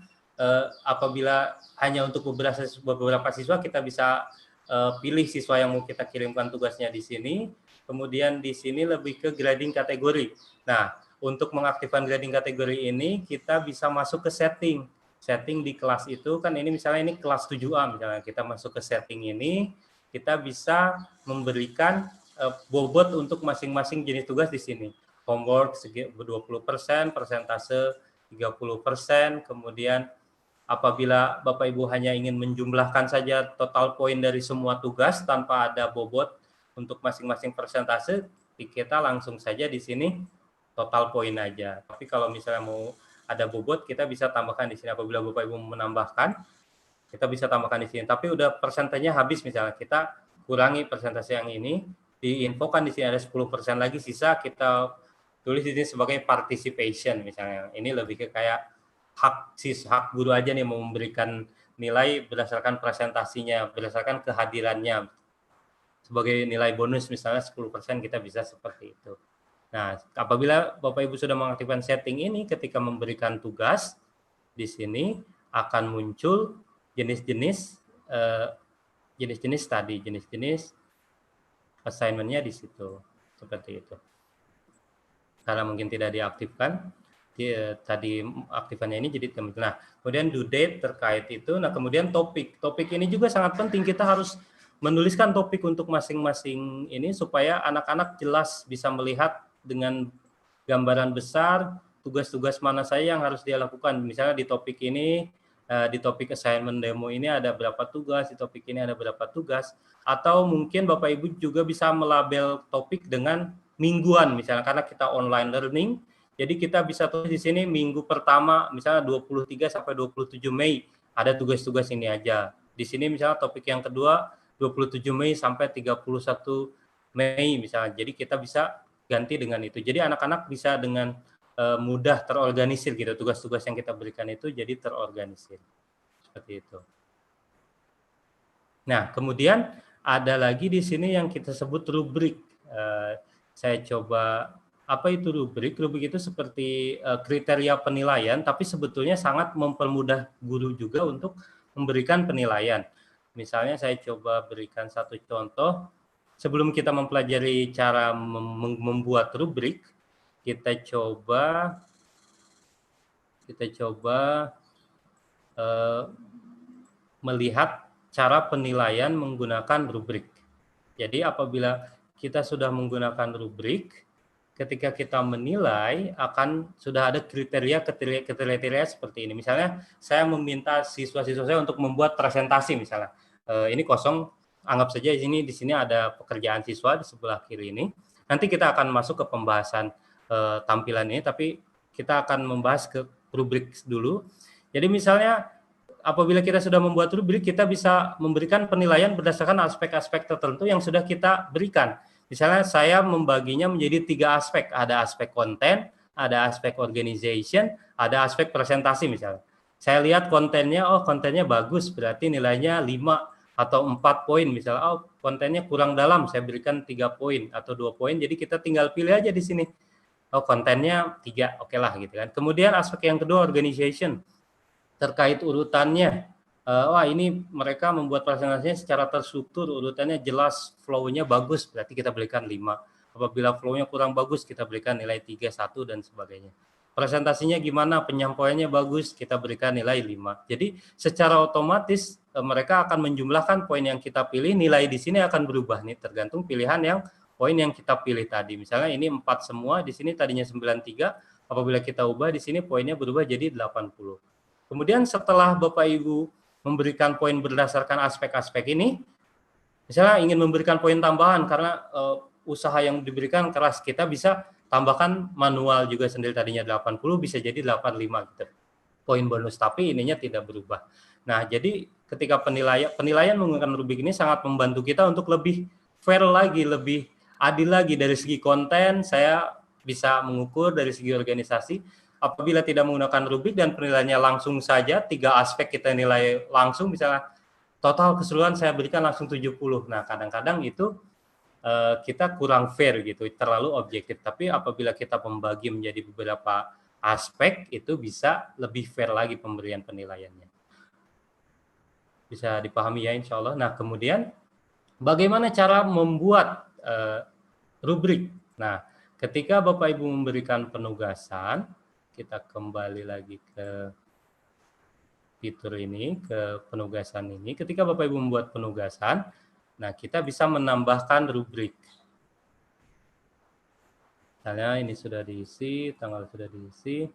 B: apabila hanya untuk beberapa siswa kita bisa pilih siswa yang mau kita kirimkan tugasnya di sini. Kemudian di sini lebih ke grading kategori. Nah, untuk mengaktifkan grading kategori ini kita bisa masuk ke setting di kelas itu kan, ini misalnya ini kelas 7A, misalnya kita masuk ke setting ini, kita bisa memberikan bobot untuk masing-masing jenis tugas di sini. Homework 20%, persentase 30%, kemudian apabila Bapak Ibu hanya ingin menjumlahkan saja total poin dari semua tugas tanpa ada bobot untuk masing-masing persentase, kita langsung saja di sini total poin aja. Tapi kalau misalnya mau ada bobot, kita bisa tambahkan di sini. Apabila Bapak Ibu menambahkan, kita bisa tambahkan di sini. Tapi udah persentasenya habis, misalnya kita kurangi persentase yang ini, diinfokan di sini ada 10% lagi sisa, kita tulis di sini sebagai participation misalnya. Ini lebih ke kayak hak guru aja nih, mau memberikan nilai berdasarkan presentasinya, berdasarkan kehadirannya. Sebagai nilai bonus misalnya 10%, kita bisa seperti itu. Nah, apabila Bapak Ibu sudah mengaktifkan setting ini, ketika memberikan tugas di sini akan muncul jenis-jenis tadi, jenis-jenis assignment-nya di situ, seperti itu. Karena mungkin tidak diaktifkan, tadi aktifkannya ini jadi nah, kemudian due date terkait itu. Nah, kemudian topik ini juga sangat penting, kita harus menuliskan topik untuk masing-masing ini supaya anak-anak jelas bisa melihat dengan gambaran besar tugas-tugas mana saja yang harus dia lakukan. Misalnya di topik ini, di topik assignment demo ini ada berapa tugas, di topik ini ada berapa tugas, atau mungkin Bapak Ibu juga bisa melabel topik dengan mingguan misalnya, karena kita online learning, jadi kita bisa tulis di sini minggu pertama misalnya 23 sampai 27 Mei ada tugas-tugas ini aja. Di sini misalnya topik yang kedua 27 Mei sampai 31 Mei misalnya. Jadi kita bisa ganti dengan itu. Jadi anak-anak bisa dengan mudah terorganisir gitu, tugas-tugas yang kita berikan itu jadi terorganisir. Seperti itu. Nah, kemudian ada lagi di sini yang kita sebut rubrik. Saya coba, apa itu rubrik? Rubrik itu seperti kriteria penilaian, tapi sebetulnya sangat mempermudah guru juga untuk memberikan penilaian. Misalnya saya coba berikan satu contoh. Sebelum kita mempelajari cara membuat rubrik, kita coba melihat cara penilaian menggunakan rubrik. Jadi apabila kita sudah menggunakan rubrik, ketika kita menilai akan sudah ada kriteria seperti ini. Misalnya saya meminta siswa-siswa saya untuk membuat presentasi misalnya. Ini kosong, anggap saja di sini ada pekerjaan siswa di sebelah kiri ini. Nanti kita akan masuk ke pembahasan tampilan ini, tapi kita akan membahas ke rubrik dulu. Jadi misalnya apabila kita sudah membuat rubrik, kita bisa memberikan penilaian berdasarkan aspek-aspek tertentu yang sudah kita berikan. Misalnya saya membaginya menjadi 3 aspek. Ada aspek konten, ada aspek organization, ada aspek presentasi misalnya. Saya lihat kontennya, oh kontennya bagus, berarti nilainya 5 atau 4 poin misalnya. Oh kontennya kurang dalam, saya berikan 3 poin atau 2 poin. Jadi kita tinggal pilih aja di sini. Oh kontennya 3, oke lah gitu kan. Kemudian aspek yang kedua organization. Terkait urutannya, wah ini mereka membuat presentasinya secara terstruktur, urutannya jelas, flow-nya bagus, berarti kita berikan 5. Apabila flow-nya kurang bagus, kita berikan nilai 3, 1, dan sebagainya. Presentasinya gimana, penyampaiannya bagus, kita berikan nilai 5. Jadi secara otomatis mereka akan menjumlahkan poin yang kita pilih, nilai di sini akan berubah nih, tergantung pilihan yang poin yang kita pilih tadi. Misalnya ini 4 semua, di sini tadinya 93, apabila kita ubah di sini poinnya berubah jadi 80. Kemudian setelah Bapak Ibu memberikan poin berdasarkan aspek-aspek ini, misalnya ingin memberikan poin tambahan karena usaha yang diberikan keras, kita bisa tambahkan manual juga sendiri, tadinya 80 bisa jadi 85 gitu. Poin bonus, tapi ininya tidak berubah. Nah, jadi ketika penilaian menggunakan rubrik ini sangat membantu kita untuk lebih fair lagi, lebih adil lagi dari segi konten, saya bisa mengukur dari segi organisasi. Apabila tidak menggunakan rubrik dan penilaiannya langsung saja, 3 aspek kita nilai langsung, misalnya total keseluruhan saya berikan langsung 70. Nah, kadang-kadang itu kita kurang fair gitu, terlalu objektif. Tapi apabila kita membagi menjadi beberapa aspek, itu bisa lebih fair lagi pemberian penilaiannya. Bisa dipahami ya insya Allah. Nah, kemudian bagaimana cara membuat rubrik? Nah, ketika Bapak Ibu memberikan penugasan, kita kembali lagi ke fitur ini, ke penugasan ini. Ketika Bapak Ibu membuat penugasan, nah kita bisa menambahkan rubrik. Misalnya ini sudah diisi, tanggal sudah diisi.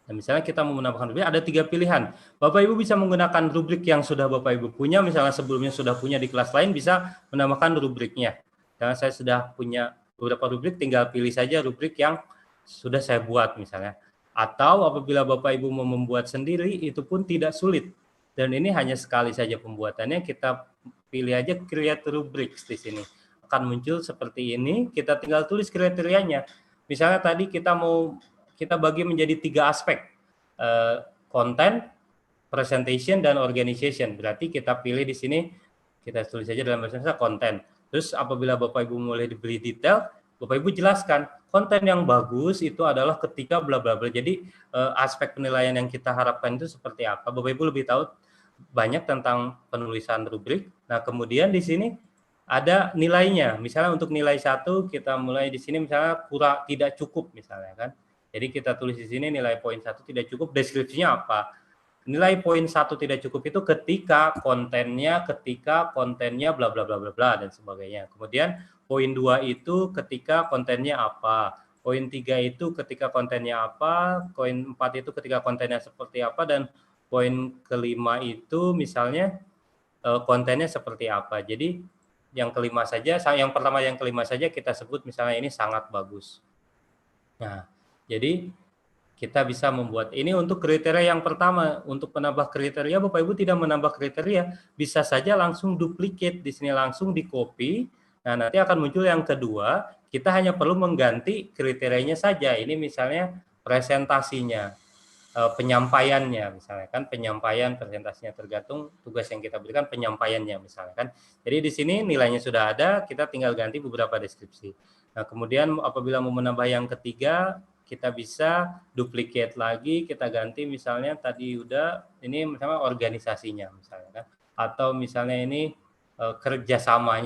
B: Nah, misalnya kita mau menambahkan rubrik, ada 3 pilihan. Bapak Ibu bisa menggunakan rubrik yang sudah Bapak Ibu punya, misalnya sebelumnya sudah punya di kelas lain, bisa menambahkan rubriknya. Karena saya sudah punya beberapa rubrik, tinggal pilih saja rubrik yang sudah saya buat misalnya. Atau apabila Bapak Ibu mau membuat sendiri, itu pun tidak sulit. Dan ini hanya sekali saja pembuatannya, kita pilih aja create rubrics di sini. Akan muncul seperti ini, kita tinggal tulis kriterianya. Misalnya tadi kita bagi menjadi 3 aspek, content, presentation, dan organization. Berarti kita pilih di sini, kita tulis saja dalam bahasa Indonesia content. Terus apabila Bapak Ibu mulai diberi detail, Bapak Ibu jelaskan konten yang bagus itu adalah ketika bla bla bla. Jadi aspek penilaian yang kita harapkan itu seperti apa. Bapak Ibu lebih tahu banyak tentang penulisan rubrik. Nah, kemudian di sini ada nilainya. Misalnya untuk nilai 1 kita mulai di sini misalnya kurang, tidak cukup misalnya kan. Jadi kita tulis di sini nilai poin 1 tidak cukup, deskripsinya apa? Nilai poin 1 tidak cukup itu ketika kontennya bla bla bla bla bla dan sebagainya. Kemudian poin 2 itu ketika kontennya apa, poin 3 itu ketika kontennya apa, poin 4 itu ketika kontennya seperti apa, dan poin kelima itu misalnya kontennya seperti apa. Jadi yang kelima saja, yang pertama yang kelima saja kita sebut misalnya ini sangat bagus. Nah, jadi kita bisa membuat ini untuk kriteria yang pertama. Untuk menambah kriteria, Bapak Ibu tidak menambah kriteria, bisa saja langsung duplicate di sini, langsung di copy. Nah, nanti akan muncul yang kedua, kita hanya perlu mengganti kriterianya saja. Ini misalnya presentasinya, penyampaiannya misalnya kan, penyampaian presentasinya tergantung tugas yang kita berikan, penyampaiannya misalnya kan. Jadi di sini nilainya sudah ada, kita tinggal ganti beberapa deskripsi. Nah, kemudian apabila mau menambah yang ketiga, kita bisa duplicate lagi, kita ganti misalnya tadi udah, ini misalnya organisasinya misalnya kan, atau misalnya ini kerjasama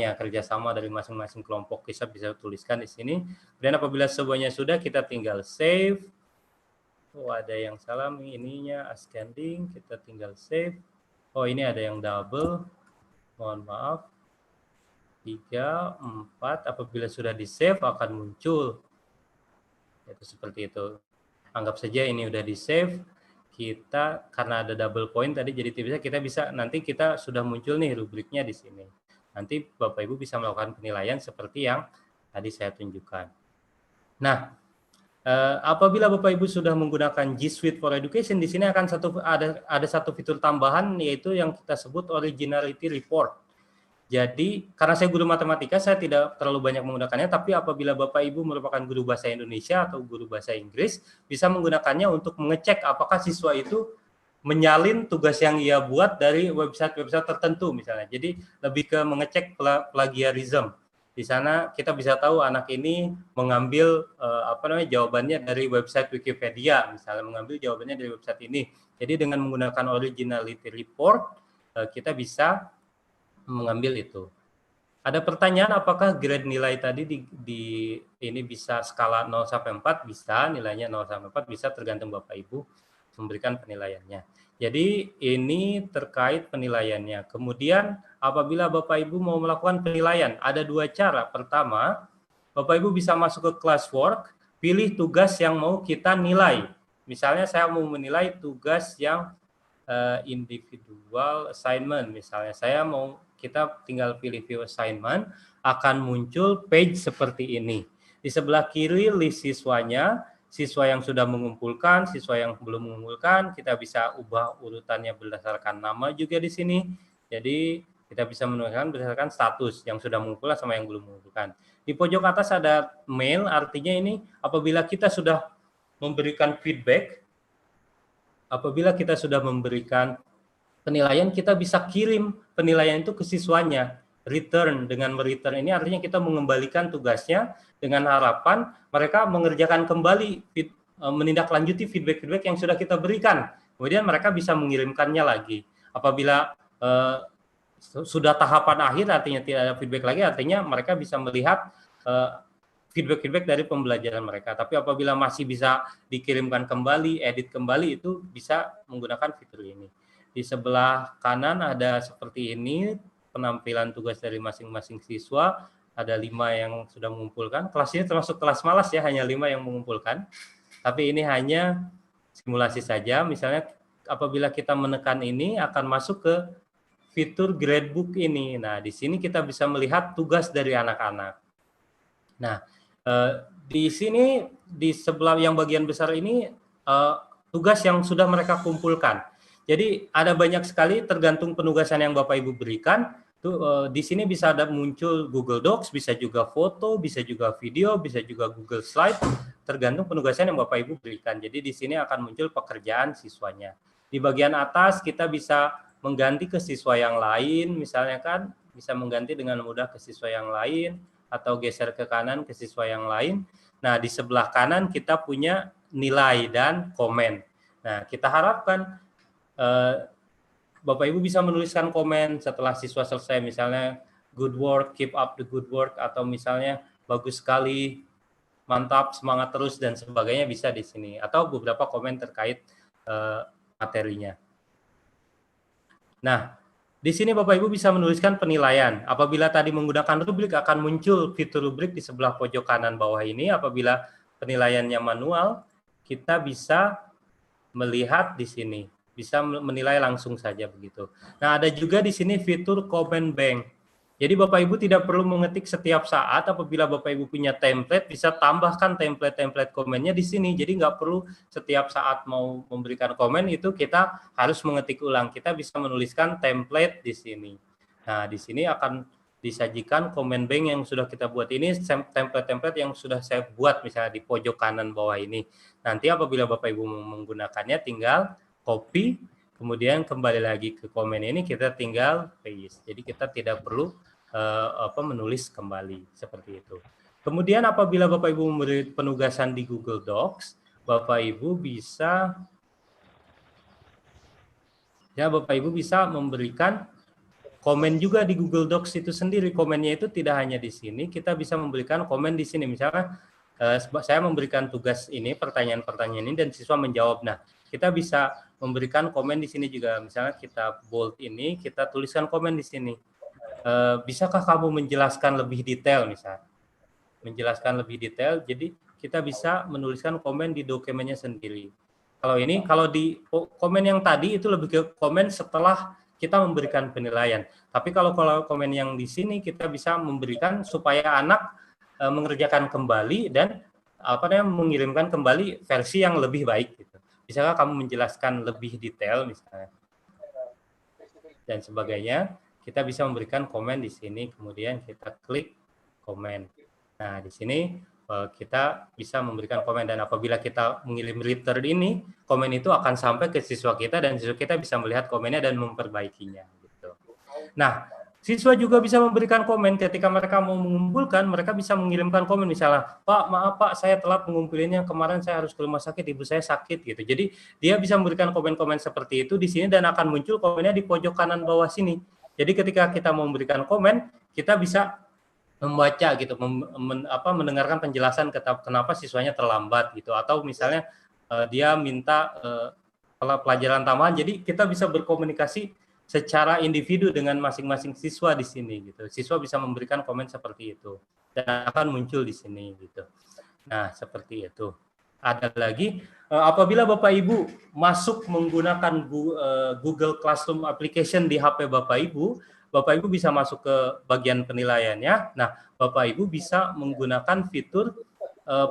B: dari masing-masing kelompok, kita bisa tuliskan di sini. Dan apabila semuanya sudah, kita tinggal save. Oh, ada yang salah ininya, ascending, kita tinggal save. Oh, ini ada yang double, mohon maaf. 3, 4, apabila sudah di-save akan muncul. Itu seperti itu. Anggap saja ini udah di-save, kita karena ada double point tadi jadi kita bisa nanti kita sudah muncul nih rubriknya di sini. Nanti Bapak Ibu bisa melakukan penilaian seperti yang tadi saya tunjukkan. Nah, apabila Bapak Ibu sudah menggunakan G Suite for Education, di sini akan ada satu fitur tambahan yaitu yang kita sebut Originality Report. Jadi, karena saya guru matematika, saya tidak terlalu banyak menggunakannya, tapi apabila Bapak Ibu merupakan guru bahasa Indonesia atau guru bahasa Inggris, bisa menggunakannya untuk mengecek apakah siswa itu menyalin tugas yang ia buat dari website-website tertentu misalnya. Jadi, lebih ke mengecek plagiarism. Di sana kita bisa tahu anak ini mengambil jawabannya dari website Wikipedia, misalnya mengambil jawabannya dari website ini. Jadi dengan menggunakan Originality Report, kita bisa mengambil itu. Ada pertanyaan apakah grade nilai tadi ini bisa skala 0 sampai 4? Bisa, nilainya 0 sampai 4 bisa tergantung Bapak Ibu memberikan penilaiannya. Jadi ini terkait penilaiannya. Kemudian apabila Bapak Ibu mau melakukan penilaian, ada dua cara. Pertama, Bapak Ibu bisa masuk ke classwork, pilih tugas yang mau kita nilai. Misalnya saya mau menilai tugas yang individual assignment. Misalnya kita tinggal pilih view assignment, akan muncul page seperti ini. Di sebelah kiri list siswanya, siswa yang sudah mengumpulkan, siswa yang belum mengumpulkan, kita bisa ubah urutannya berdasarkan nama juga di sini. Jadi kita bisa menuliskan berdasarkan status yang sudah mengumpulkan sama yang belum mengumpulkan. Di pojok atas ada mail, artinya ini apabila kita sudah memberikan feedback, apabila kita sudah memberikan penilaian, kita bisa kirim penilaian itu ke siswanya. Return, dengan return ini artinya kita mengembalikan tugasnya dengan harapan mereka mengerjakan kembali, menindaklanjuti feedback-feedback yang sudah kita berikan. Kemudian mereka bisa mengirimkannya lagi. Apabila sudah tahapan akhir, artinya tidak ada feedback lagi, artinya mereka bisa melihat feedback-feedback dari pembelajaran mereka. Tapi apabila masih bisa dikirimkan kembali, edit kembali, itu bisa menggunakan fitur ini. Di sebelah kanan ada seperti ini, penampilan tugas dari masing-masing siswa. Ada 5 yang sudah mengumpulkan. Kelas ini termasuk kelas malas ya, hanya 5 yang mengumpulkan. Tapi ini hanya simulasi saja. Misalnya apabila kita menekan ini, akan masuk ke fitur gradebook ini. Nah, di sini kita bisa melihat tugas dari anak-anak. Nah, di sini di sebelah yang bagian besar ini tugas yang sudah mereka kumpulkan. Jadi ada banyak sekali tergantung penugasan yang Bapak Ibu berikan. Di sini bisa ada muncul Google Docs, bisa juga foto, bisa juga video, bisa juga Google Slide, tergantung penugasan yang Bapak Ibu berikan. Jadi di sini akan muncul pekerjaan siswanya. Di bagian atas kita bisa mengganti ke siswa yang lain, misalnya kan bisa mengganti dengan mudah ke siswa yang lain, atau geser ke kanan ke siswa yang lain. Nah, di sebelah kanan kita punya nilai dan komen. Nah, kita harapkan Bapak Ibu bisa menuliskan komen setelah siswa selesai, misalnya good work, keep up the good work, atau misalnya bagus sekali, mantap, semangat terus, dan sebagainya bisa di sini. Atau beberapa komen terkait materinya. Nah, di sini Bapak Ibu bisa menuliskan penilaian. Apabila tadi menggunakan rubrik, akan muncul fitur rubrik di sebelah pojok kanan bawah ini. Apabila penilaiannya manual, kita bisa melihat di sini. Bisa menilai langsung saja begitu. Nah, ada juga di sini fitur comment bank. Jadi Bapak Ibu tidak perlu mengetik setiap saat. Apabila Bapak Ibu punya template, bisa tambahkan template komennya di sini. Jadi nggak perlu setiap saat mau memberikan komen itu kita harus mengetik ulang. Kita bisa menuliskan template di sini. Nah, di sini akan disajikan comment bank yang sudah kita buat. Ini template yang sudah saya buat misalnya di pojok kanan bawah ini. Nanti apabila Bapak Ibu menggunakannya tinggal copy, kemudian kembali lagi ke komen ini, kita tinggal paste. Jadi kita tidak perlu menulis kembali seperti itu. Kemudian apabila Bapak Ibu memberi penugasan di Google Docs, Bapak Ibu bisa memberikan komen juga di Google Docs itu sendiri. Komennya itu tidak hanya di sini, kita bisa memberikan komen di sini. Misalnya saya memberikan tugas ini, pertanyaan-pertanyaan ini, dan siswa menjawab. Nah, kita bisa memberikan komen di sini juga. Misalnya kita bold ini, kita tuliskan komen di sini. bisakah kamu menjelaskan lebih detail misalnya? Menjelaskan lebih detail, jadi kita bisa menuliskan komen di dokumennya sendiri. Kalau di komen yang tadi itu lebih ke komen setelah kita memberikan penilaian. Tapi kalau komen yang di sini kita bisa memberikan supaya anak mengerjakan kembali dan mengirimkan kembali versi yang lebih baik gitu. Bisakah kamu menjelaskan lebih detail misalnya dan sebagainya? Kita bisa memberikan komen di sini, kemudian kita klik komen. Nah, di sini kita bisa memberikan komen, dan apabila kita mengirim return ini, komen itu akan sampai ke siswa kita dan siswa kita bisa melihat komennya dan memperbaikinya. Gitu. Nah, siswa juga bisa memberikan komen ketika mereka mau mengumpulkan, mereka bisa mengirimkan komen misalnya, Pak, maaf Pak, saya telat mengumpulinnya, kemarin saya harus ke rumah sakit, ibu saya sakit gitu. Jadi dia bisa memberikan komen-komen seperti itu di sini dan akan muncul komennya di pojok kanan bawah sini. Jadi ketika kita mau memberikan komen, kita bisa membaca gitu, mendengarkan penjelasan kenapa siswanya terlambat gitu, atau misalnya dia minta pelajaran tambahan, jadi kita bisa berkomunikasi secara individu dengan masing-masing siswa di sini gitu. Siswa bisa memberikan komen seperti itu dan akan muncul di sini gitu. Nah, seperti itu. Ada lagi, apabila Bapak Ibu masuk menggunakan Google Classroom application di HP Bapak Ibu bisa masuk ke bagian penilaiannya. Nah, Bapak Ibu bisa menggunakan fitur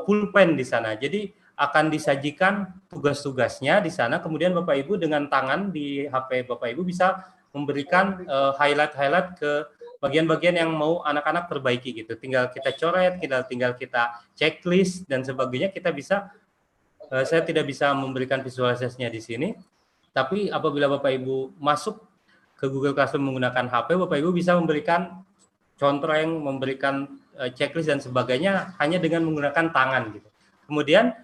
B: pulpen di sana. Jadi akan disajikan tugas-tugasnya di sana. Kemudian Bapak Ibu dengan tangan di HP Bapak Ibu bisa memberikan highlight-highlight ke bagian-bagian yang mau anak-anak perbaiki gitu. Tinggal kita coret, tinggal kita checklist dan sebagainya. Kita bisa, saya tidak bisa memberikan visualisasinya di sini. Tapi apabila Bapak Ibu masuk ke Google Classroom menggunakan HP, Bapak Ibu bisa memberikan contoh yang memberikan checklist dan sebagainya hanya dengan menggunakan tangan gitu. Kemudian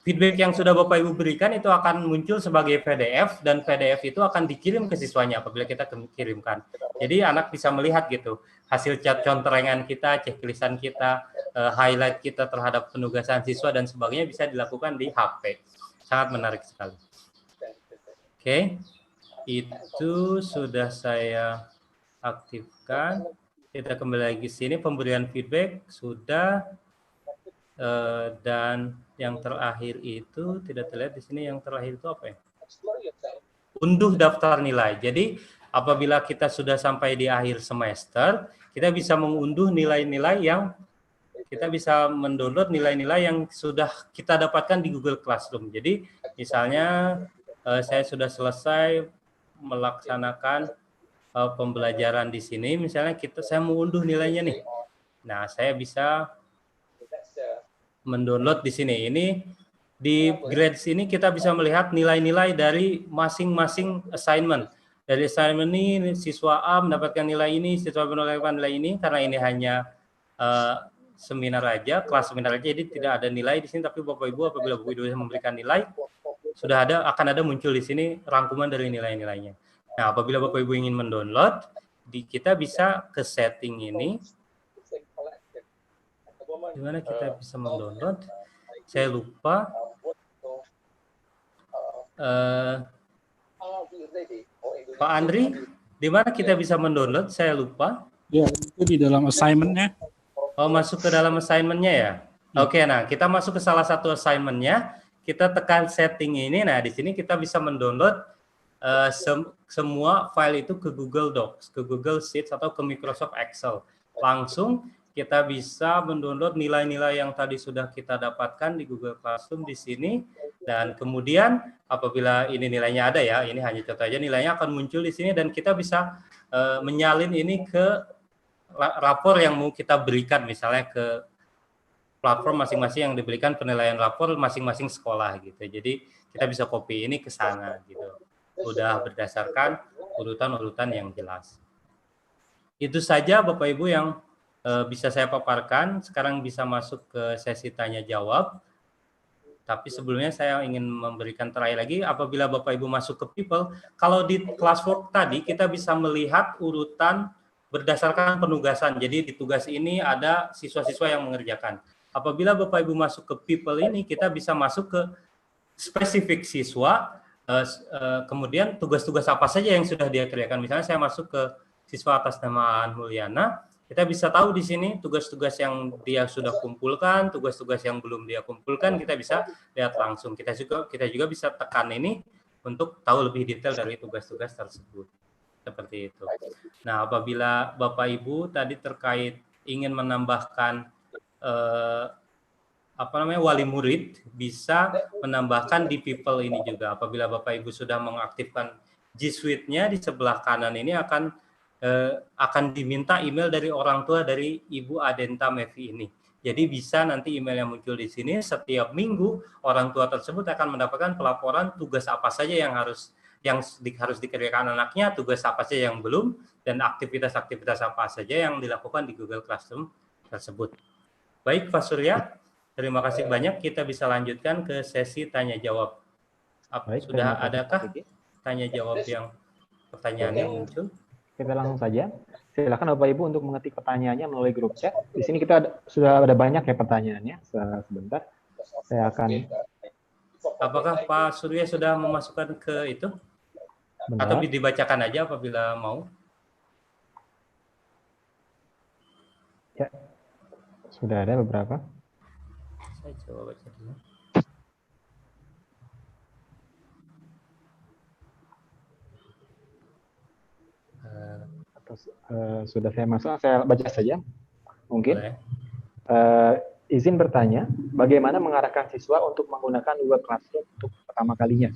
B: feedback yang sudah Bapak Ibu berikan itu akan muncul sebagai PDF dan PDF itu akan dikirim ke siswanya apabila kita kirimkan. Jadi anak bisa melihat gitu hasil contorengan kita, checklistan kita, highlight kita terhadap penugasan siswa dan sebagainya bisa dilakukan di HP. Sangat menarik sekali. Oke, itu sudah saya aktifkan. Kita kembali lagi sini, pemberian feedback sudah, dan yang terakhir itu tidak terlihat di sini. Yang terakhir itu apa ya? Unduh daftar nilai. Jadi apabila kita sudah sampai di akhir semester, kita bisa mengunduh nilai-nilai yang kita bisa mendownload nilai-nilai yang sudah kita dapatkan di Google Classroom. Jadi misalnya saya sudah selesai melaksanakan pembelajaran di sini, misalnya saya mau unduh nilainya nih. Nah, saya bisa mendownload di sini. Ini di grades ini kita bisa melihat nilai-nilai dari masing-masing assignment. Dari assignment ini siswa A mendapatkan nilai ini, siswa B mendapatkan nilai ini, karena ini hanya seminar aja, kelas seminar aja, jadi tidak ada nilai di sini. Tapi Bapak Ibu apabila Bapak Ibu memberikan nilai, akan ada muncul di sini rangkuman dari nilai-nilainya. Nah, apabila Bapak Ibu ingin mendownload, kita bisa ke setting ini. Di mana kita bisa mendownload? Saya lupa. Pak Andri, di mana kita bisa mendownload? Saya lupa.
C: Ya, itu di dalam assignment-nya.
B: Oh, masuk ke dalam assignment-nya ya? Oke, nah kita masuk ke salah satu assignment-nya. Kita tekan setting ini. Nah, di sini kita bisa mendownload semua file itu ke Google Docs, ke Google Sheets, atau ke Microsoft Excel. Langsung kita bisa mendownload nilai-nilai yang tadi sudah kita dapatkan di Google Classroom di sini. Dan kemudian apabila ini nilainya ada ya, ini hanya contoh aja, nilainya akan muncul di sini dan kita bisa menyalin ini ke rapor yang mau kita berikan, misalnya ke platform masing-masing yang diberikan penilaian rapor masing-masing sekolah gitu. Jadi kita bisa copy ini ke sana gitu. Udah berdasarkan urutan-urutan yang jelas. Itu saja Bapak Ibu yang bisa saya paparkan. Sekarang bisa masuk ke sesi tanya jawab. Tapi sebelumnya saya ingin memberikan terakhir lagi, apabila Bapak Ibu masuk ke People, kalau di classwork tadi kita bisa melihat urutan berdasarkan penugasan. Jadi di tugas ini ada siswa-siswa yang mengerjakan. Apabila Bapak Ibu masuk ke People ini, kita bisa masuk ke spesifik siswa kemudian tugas-tugas apa saja yang sudah dia kerjakan. Misalnya saya masuk ke siswa atas nama Mulyana, kita bisa tahu di sini tugas-tugas yang dia sudah kumpulkan, tugas-tugas yang belum dia kumpulkan, kita bisa lihat langsung. Kita juga bisa tekan ini untuk tahu lebih detail dari tugas-tugas tersebut. Seperti itu. Nah, apabila Bapak Ibu tadi terkait ingin menambahkan wali murid, bisa menambahkan di people ini juga. Apabila Bapak Ibu sudah mengaktifkan G Suite-nya, di sebelah kanan ini akan diminta email dari orang tua dari Ibu Adenta Mevi ini. Jadi bisa nanti email yang muncul di sini, setiap minggu orang tua tersebut akan mendapatkan pelaporan tugas apa saja yang harus dikerjakan anaknya, tugas apa saja yang belum, dan aktivitas-aktivitas apa saja yang dilakukan di Google Classroom tersebut. Baik, Pak Surya, terima kasih banyak. Kita bisa lanjutkan ke sesi tanya jawab.
A: Baik,
B: sudah
A: terima kasih,
B: adakah
A: Pak Diki.
B: tanya jawab yang pertanyaan yang muncul?
A: Kita langsung saja. Silakan Bapak Ibu untuk mengetik pertanyaannya melalui grup chat. Di sini kita sudah ada banyak ya pertanyaannya. Sebentar, saya akan.
B: Apakah Pak Surya sudah memasukkan ke itu?
A: Bentar.
B: Atau dibacakan aja apabila mau?
A: Ya, sudah ada beberapa.
B: Saya coba baca dulu.
A: Sudah saya masuk, saya baca saja. Mungkin.
B: Boleh.
A: Izin bertanya, bagaimana mengarahkan siswa untuk menggunakan Google Classroom untuk pertama kalinya?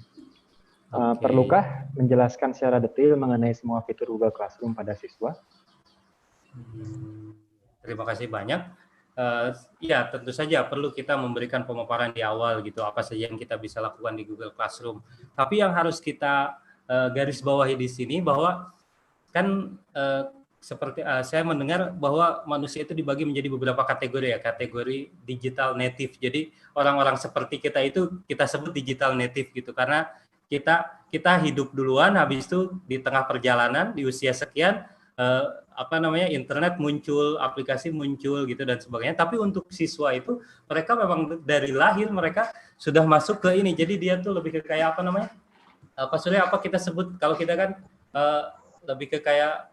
B: Oke.
A: Perlukah menjelaskan secara detail mengenai semua fitur Google Classroom pada siswa?
B: Terima kasih banyak. Ya, tentu saja perlu kita memberikan pemaparan di awal gitu, apa saja yang kita bisa lakukan di Google Classroom. Tapi yang harus kita garis bawahi di sini bahwa kan seperti saya mendengar bahwa manusia itu dibagi menjadi beberapa kategori ya, kategori digital native. Jadi orang-orang seperti kita itu kita sebut digital native gitu, karena kita hidup duluan, habis itu di tengah perjalanan di usia sekian internet muncul, aplikasi muncul gitu dan sebagainya. Tapi untuk siswa itu mereka memang dari lahir mereka sudah masuk ke ini. Jadi dia tuh lebih ke kayak apa kita sebut kalau kita kan lebih ke kayak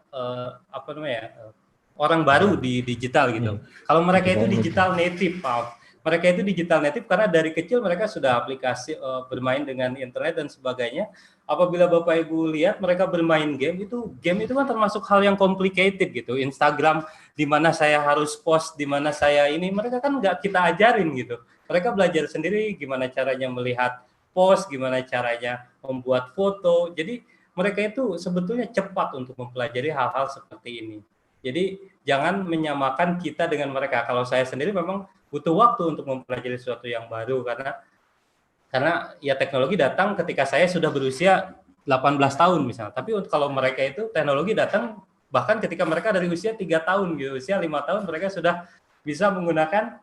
B: orang baru di digital gitu. Kalau mereka itu digital native, Pak. Mereka itu digital native karena dari kecil mereka sudah aplikasi bermain dengan internet dan sebagainya. Apabila Bapak Ibu lihat mereka bermain game itu kan termasuk hal yang complicated gitu. Instagram di mana saya harus post, di mana saya ini, mereka kan nggak kita ajarin gitu. Mereka belajar sendiri gimana caranya melihat post, gimana caranya membuat foto. Jadi mereka itu sebetulnya cepat untuk mempelajari hal-hal seperti ini. Jadi jangan menyamakan kita dengan mereka. Kalau saya sendiri memang butuh waktu untuk mempelajari sesuatu yang baru karena ya teknologi datang ketika saya sudah berusia 18 tahun misalnya. Tapi kalau mereka itu teknologi datang bahkan ketika mereka dari usia 3 tahun gitu, usia 5 tahun mereka sudah bisa menggunakan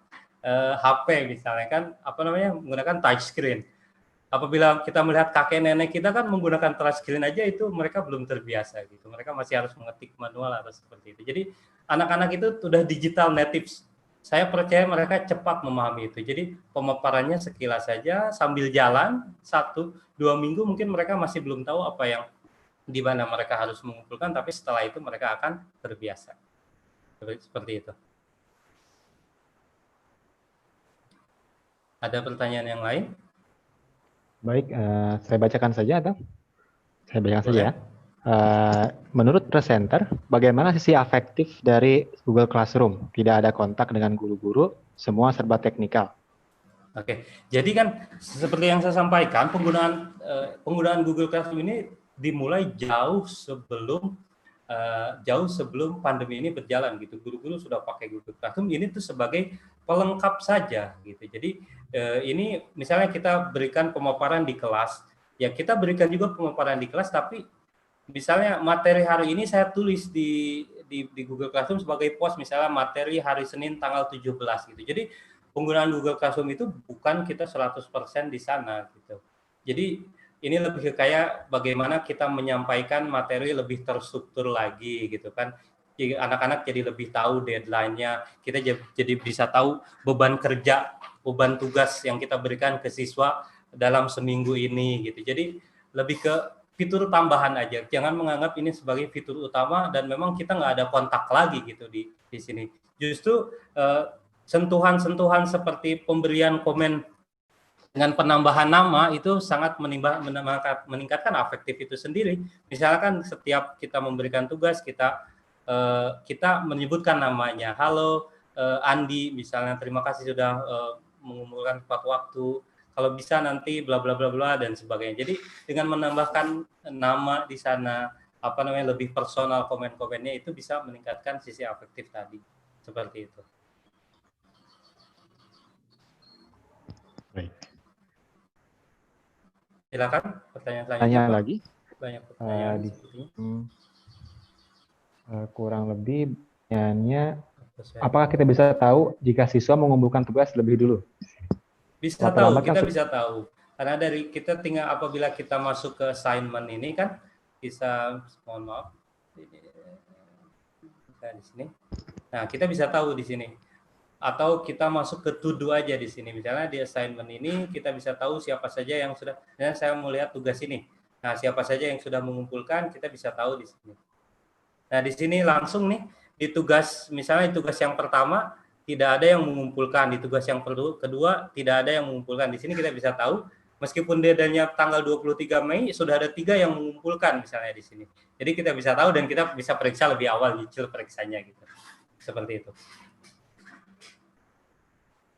B: HP misalnya kan menggunakan touchscreen. Apabila kita melihat kakek nenek kita kan menggunakan touchscreen aja itu mereka belum terbiasa gitu. Mereka masih harus mengetik manual atau seperti itu. Jadi anak-anak itu sudah digital natives. Saya percaya mereka cepat memahami itu. Jadi pemaparannya sekilas saja sambil jalan 1-2 minggu mungkin mereka masih belum tahu apa yang di mana mereka harus mengumpulkan, tapi setelah itu mereka akan terbiasa. Seperti itu. Ada pertanyaan yang lain?
A: Baik, saya bacakan saja atau? Saya bacakan saja ya. Menurut presenter, bagaimana sisi afektif dari Google Classroom? Tidak ada kontak dengan guru-guru, semua serba teknikal. Oke,
B: jadi kan seperti yang saya sampaikan, penggunaan Google Classroom ini dimulai jauh sebelum pandemi ini berjalan gitu. Guru-guru sudah pakai Google Classroom, ini tuh sebagai pelengkap saja gitu. Jadi ini misalnya kita berikan pemaparan di kelas, ya kita berikan juga pemaparan di kelas, tapi misalnya materi hari ini saya tulis di Google Classroom sebagai post, misalnya materi hari Senin tanggal 17 gitu. Jadi penggunaan Google Classroom itu bukan kita 100% di sana gitu. Jadi ini lebih ke kayak bagaimana kita menyampaikan materi lebih terstruktur lagi gitu kan. Anak-anak jadi lebih tahu deadline-nya, kita jadi bisa tahu beban kerja, beban tugas yang kita berikan ke siswa dalam seminggu ini gitu. Jadi lebih ke fitur tambahan aja. Jangan menganggap ini sebagai fitur utama dan memang kita nggak ada kontak lagi gitu di sini. Justru sentuhan-sentuhan seperti pemberian komen dengan penambahan nama itu sangat meningkatkan afektif itu sendiri. Misalkan setiap kita memberikan tugas, kita menyebutkan namanya, halo Andi, misalnya terima kasih sudah mengumpulkan tepat waktu, kalau bisa nanti bla bla bla bla dan sebagainya. Jadi dengan menambahkan nama di sana, lebih personal komen-komennya itu bisa meningkatkan sisi afektif tadi, seperti itu.
A: Baik.
B: Silakan pertanyaan selanjutnya.
A: Tanya lagi.
B: Banyak pertanyaan.
A: Kurang lebih pertanyaannya, apakah kita bisa tahu jika siswa mengumpulkan tugas lebih dulu?
B: Bisa tahu, kita bisa tahu. Karena dari kita tinggal apabila kita masuk ke assignment ini kan bisa, mohon maaf, di sini. Nah, kita bisa tahu di sini. Atau kita masuk ke to-do aja di sini. Misalnya di assignment ini kita bisa tahu siapa saja yang sudah, dan saya mau lihat tugas ini. Nah, siapa saja yang sudah mengumpulkan, kita bisa tahu di sini. Nah, di sini langsung nih, di tugas, misalnya di tugas yang pertama, tidak ada yang mengumpulkan. Di tugas yang kedua, tidak ada yang mengumpulkan. Di sini kita bisa tahu, meskipun deadline-nya tanggal 23 Mei, sudah ada 3 yang mengumpulkan misalnya di sini. Jadi kita bisa tahu dan kita bisa periksa lebih awal, nyicil periksanya gitu. Seperti itu.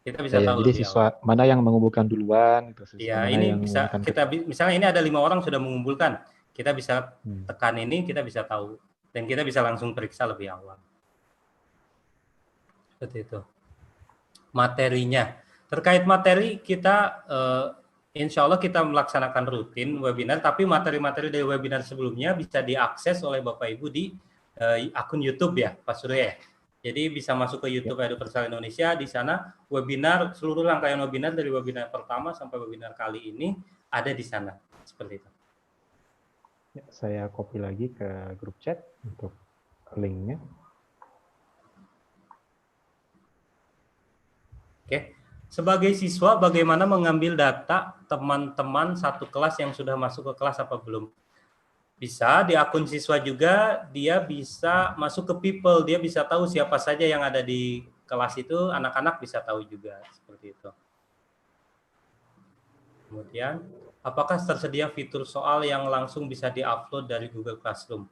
B: Kita bisa tahu.
A: Jadi siswa awal. Mana yang mengumpulkan duluan?
B: Iya, ini bisa kita misalnya ini ada 5 orang sudah mengumpulkan, kita bisa tekan ini, kita bisa tahu dan kita bisa langsung periksa lebih awal. Seperti itu. Materinya, terkait materi kita, insya Allah kita melaksanakan rutin webinar, tapi materi-materi dari webinar sebelumnya bisa diakses oleh Bapak Ibu di akun YouTube ya, Pak Surya. Jadi bisa masuk ke YouTube Eduprsal Indonesia, di sana webinar, seluruh rangkaian webinar dari webinar pertama sampai webinar kali ini ada di sana, seperti itu.
A: Ya, saya copy lagi ke grup chat untuk linknya.
B: Oke, sebagai siswa bagaimana mengambil data teman-teman satu kelas yang sudah masuk ke kelas apa belum? Bisa di akun siswa juga, dia bisa masuk ke people, dia bisa tahu siapa saja yang ada di kelas itu, anak-anak bisa tahu juga, seperti itu. Kemudian, apakah tersedia fitur soal yang langsung bisa di-upload dari Google Classroom?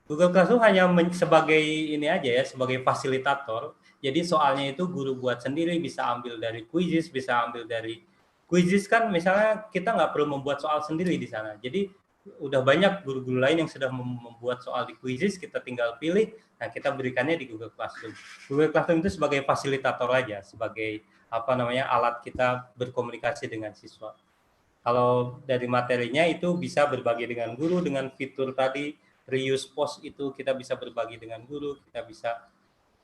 B: Google Classroom hanya sebagai ini aja ya, sebagai fasilitator. Jadi soalnya itu guru buat sendiri, bisa ambil dari Quizizz, bisa ambil dari Quizizz kan misalnya kita nggak perlu membuat soal sendiri di sana. Jadi udah banyak guru-guru lain yang sudah membuat soal di Quizizz, kita tinggal pilih, nah kita berikannya di Google Classroom. Google Classroom itu sebagai fasilitator aja, sebagai alat kita berkomunikasi dengan siswa. Kalau dari materinya itu bisa berbagi dengan guru, dengan fitur tadi, reuse post itu kita bisa berbagi dengan guru, kita bisa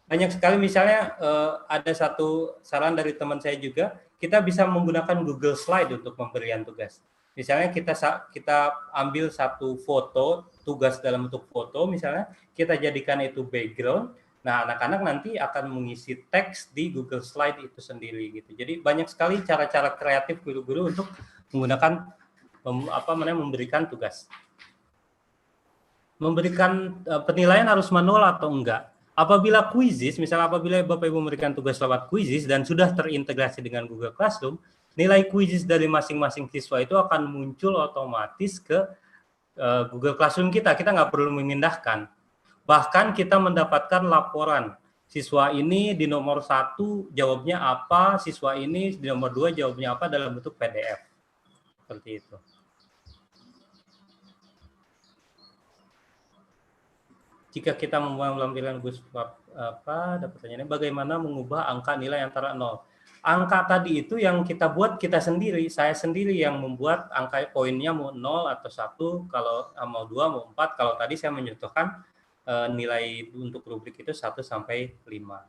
B: banyak sekali. Misalnya ada satu saran dari teman saya juga, kita bisa menggunakan Google Slide untuk pemberian tugas. Misalnya kita ambil satu foto, tugas dalam bentuk foto, misalnya kita jadikan itu background. Nah, anak-anak nanti akan mengisi teks di Google Slide itu sendiri gitu. Jadi banyak sekali cara-cara kreatif guru-guru untuk menggunakan memberikan tugas. Memberikan penilaian harus manual atau enggak? Apabila Quizizz, misalnya apabila Bapak Ibu memberikan tugas lewat Quizizz dan sudah terintegrasi dengan Google Classroom, nilai Quizizz dari masing-masing siswa itu akan muncul otomatis ke Google Classroom kita. Kita nggak perlu memindahkan. Bahkan kita mendapatkan laporan. Siswa ini di nomor 1 jawabnya apa, siswa ini di nomor 2 jawabnya apa dalam bentuk PDF. Seperti itu. Jika kita melampiran ada pertanyaannya, bagaimana mengubah angka nilai antara 0? Angka tadi itu yang kita buat kita sendiri, saya sendiri yang membuat angka poinnya mau 0 atau 1, kalau mau 2, mau 4, kalau tadi saya menyentuhkan nilai untuk rubrik itu 1 sampai 5.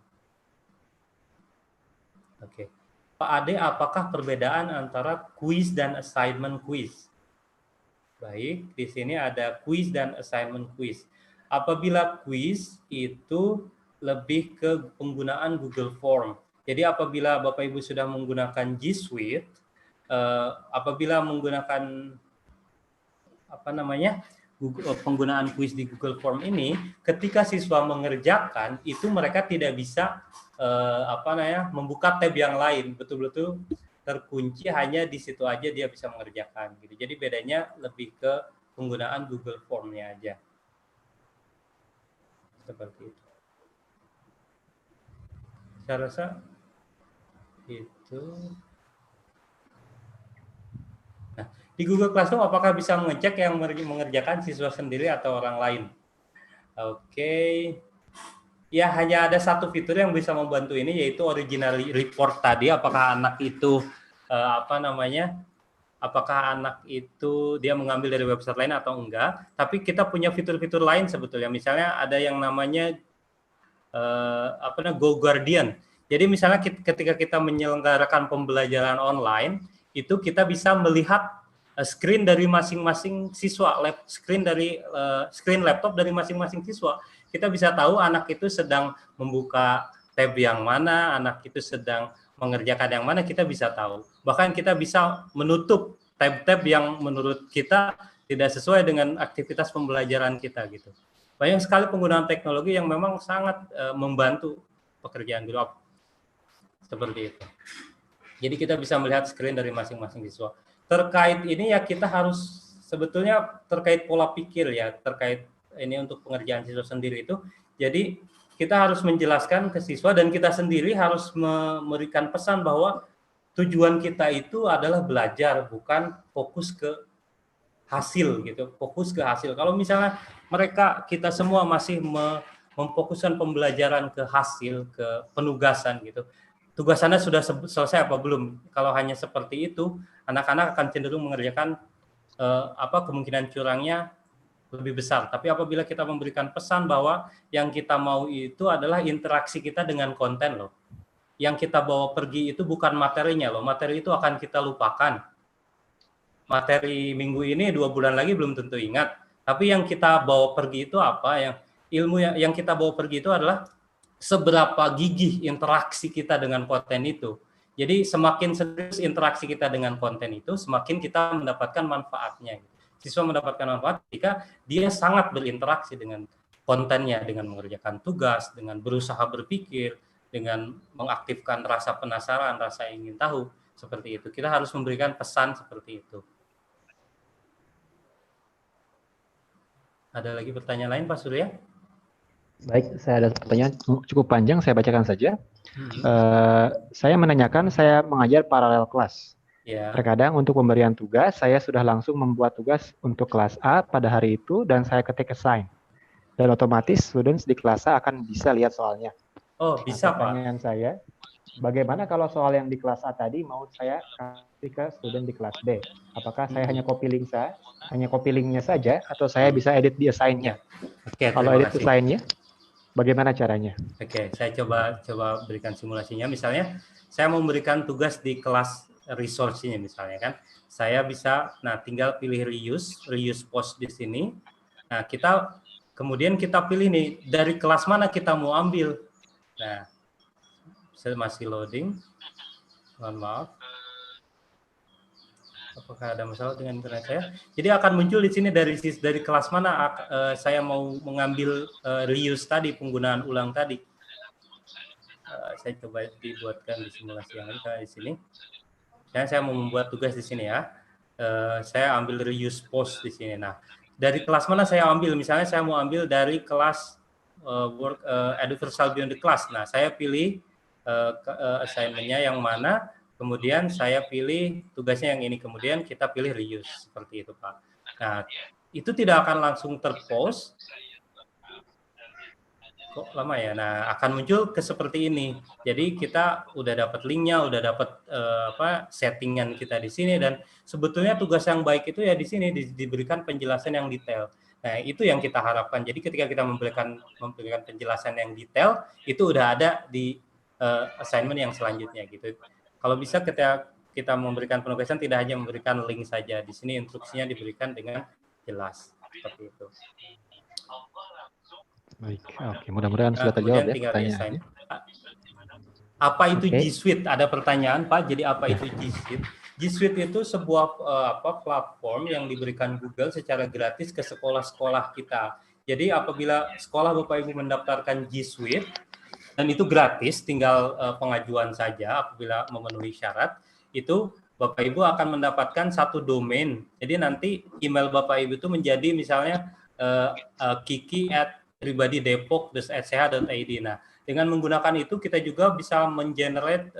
B: Oke. Pak Ade, apakah perbedaan antara quiz dan assignment quiz? Baik, di sini ada quiz dan assignment quiz. Apabila quiz itu lebih ke penggunaan Google Form. Jadi apabila Bapak Ibu sudah menggunakan G Suite, apabila menggunakan penggunaan kuis di Google Form ini, ketika siswa mengerjakan itu mereka tidak bisa membuka tab yang lain, betul-betul terkunci hanya di situ aja dia bisa mengerjakan gitu. Jadi bedanya lebih ke penggunaan Google Form-nya aja. Seperti itu. Saya rasa itu. Nah, di Google Classroom apakah bisa mengecek yang mengerjakan siswa sendiri atau orang lain? Oke. Ya, hanya ada satu fitur yang bisa membantu ini, yaitu original report tadi. Apakah anak itu apakah anak itu dia mengambil dari website lain atau enggak? Tapi kita punya fitur-fitur lain sebetulnya. Misalnya ada yang namanya Go Guardian. Jadi misalnya ketika kita menyelenggarakan pembelajaran online, itu kita bisa melihat screen dari masing-masing siswa, screen laptop dari masing-masing siswa. Kita bisa tahu anak itu sedang membuka tab yang mana, anak itu sedang mengerjakan yang mana, kita bisa tahu. Bahkan kita bisa menutup tab-tab yang menurut kita tidak sesuai dengan aktivitas pembelajaran kita gitu. Banyak sekali penggunaan teknologi yang memang sangat membantu pekerjaan guru seperti itu. Jadi kita bisa melihat screen dari masing-masing siswa. Terkait ini ya kita harus sebetulnya terkait pola pikir ya, terkait ini untuk pengerjaan siswa sendiri itu. Jadi kita harus menjelaskan ke siswa dan kita sendiri harus memberikan pesan bahwa tujuan kita itu adalah belajar, bukan fokus ke hasil gitu, fokus ke hasil. Kalau misalnya kita semua masih memfokuskan pembelajaran ke hasil, ke penugasan gitu, tugasannya sudah selesai apa belum? Kalau hanya seperti itu, anak-anak akan cenderung mengerjakan kemungkinan curangnya lebih besar. Tapi apabila kita memberikan pesan bahwa yang kita mau itu adalah interaksi kita dengan konten loh. Yang kita bawa pergi itu bukan materinya loh. Materi itu akan kita lupakan. Materi minggu ini 2 bulan lagi belum tentu ingat. Tapi yang kita bawa pergi itu apa? Yang ilmu yang kita bawa pergi itu adalah seberapa gigih interaksi kita dengan konten itu. Jadi semakin serius interaksi kita dengan konten itu, semakin kita mendapatkan manfaatnya. Siswa mendapatkan manfaat ketika dia sangat berinteraksi dengan kontennya, dengan mengerjakan tugas, dengan berusaha berpikir, dengan mengaktifkan rasa penasaran, rasa ingin tahu, seperti itu. Kita harus memberikan pesan seperti itu. Ada lagi pertanyaan lain, Pak Surya?
A: Baik, saya ada pertanyaan cukup panjang, saya bacakan saja. Saya menanyakan, saya mengajar paralel kelas. Ya. Terkadang untuk pemberian tugas, saya sudah langsung membuat tugas untuk kelas A pada hari itu dan saya ketik assign. Dan otomatis students di kelas A akan bisa lihat soalnya.
B: Oh, bisa, Pak.
A: Pertanyaan saya, bagaimana kalau soal yang di kelas A tadi mau saya kasih ke student di kelas B? Apakah saya hanya copy linknya saja atau saya bisa edit di assign-nya?
B: Oke,
A: kalau edit assign-nya, bagaimana caranya?
B: Oke, saya coba berikan simulasinya. Misalnya, saya mau memberikan tugas di kelas resource-nya misalnya kan. Saya bisa, tinggal pilih reuse post di sini. Nah, kemudian kita pilih nih, dari kelas mana kita mau ambil. Nah, saya masih loading. Mohon maaf. Apakah ada masalah dengan internet saya? Jadi akan muncul di sini dari kelas mana saya mau mengambil reuse tadi, penggunaan ulang tadi. Saya coba dibuatkan di simulasi yang lain di sini. Saya mau membuat tugas di sini ya. Saya ambil reuse post di sini. Nah, dari kelas mana saya ambil? Misalnya saya mau ambil dari kelas Universal Beyond the Class. Nah, saya pilih assignment-nya yang mana, kemudian saya pilih tugasnya yang ini, kemudian kita pilih reuse, seperti itu, Pak. Nah, itu tidak akan langsung terpost. Kok lama ya? Nah, akan muncul ke seperti ini. Jadi kita udah dapat linknya, udah dapat settingan kita di sini, dan sebetulnya tugas yang baik itu ya di sini diberikan penjelasan yang detail. Nah, itu yang kita harapkan. Jadi ketika kita memberikan penjelasan yang detail, itu udah ada di assignment yang selanjutnya gitu. Kalau bisa kita memberikan penugasan tidak hanya memberikan link saja. Di sini instruksinya diberikan dengan jelas seperti itu.
A: Baik, oke. Mudah-mudahan sudah terjawab ya pertanyaannya.
B: Apa itu
A: Oke.
B: G Suite? Ada pertanyaan, Pak. Jadi apa
A: Ya.
B: itu G Suite? G Suite itu sebuah platform yang diberikan Google secara gratis ke sekolah-sekolah kita. Jadi apabila sekolah Bapak Ibu mendaftarkan G Suite dan itu gratis, tinggal pengajuan saja apabila memenuhi syarat, itu Bapak Ibu akan mendapatkan satu domain. Jadi nanti email Bapak Ibu itu menjadi misalnya kiki@pribadidepok.sch.id. Nah, dengan menggunakan itu kita juga bisa mengenerate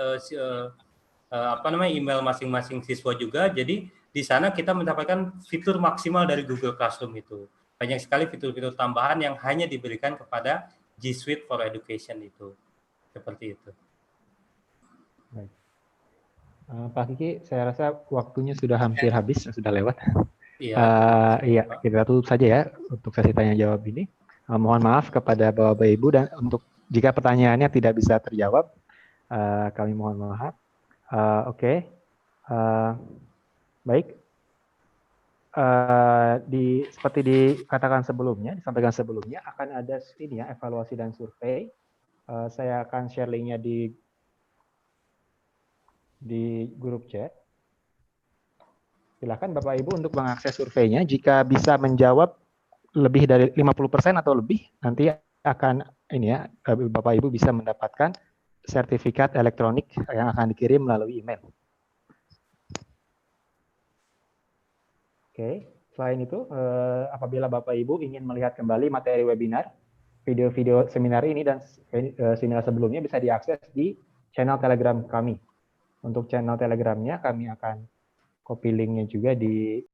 B: email masing-masing siswa juga. Jadi di sana kita mendapatkan fitur maksimal dari Google Classroom itu. Banyak sekali fitur-fitur tambahan yang hanya diberikan kepada G Suite for Education itu. Seperti itu.
A: Baik. Pak Kiki, saya rasa waktunya sudah hampir habis, sudah lewat.
B: Iya,
A: Iya, kita tutup saja ya untuk sesi tanya jawab ini. Mohon maaf kepada Bapak Ibu dan untuk jika pertanyaannya tidak bisa terjawab, kami mohon maaf. Oke. Baik. Seperti disampaikan sebelumnya akan ada ini ya evaluasi dan survei. Saya akan share linknya di grup chat. Silakan Bapak Ibu untuk mengakses surveinya. Jika bisa menjawab lebih dari 50% atau lebih, nanti akan ini ya Bapak Ibu bisa mendapatkan sertifikat elektronik yang akan dikirim melalui email. Oke, selain itu apabila Bapak Ibu ingin melihat kembali materi webinar, video-video seminar ini dan seminar sebelumnya bisa diakses di channel Telegram kami. Untuk channel Telegramnya kami akan copy linknya juga di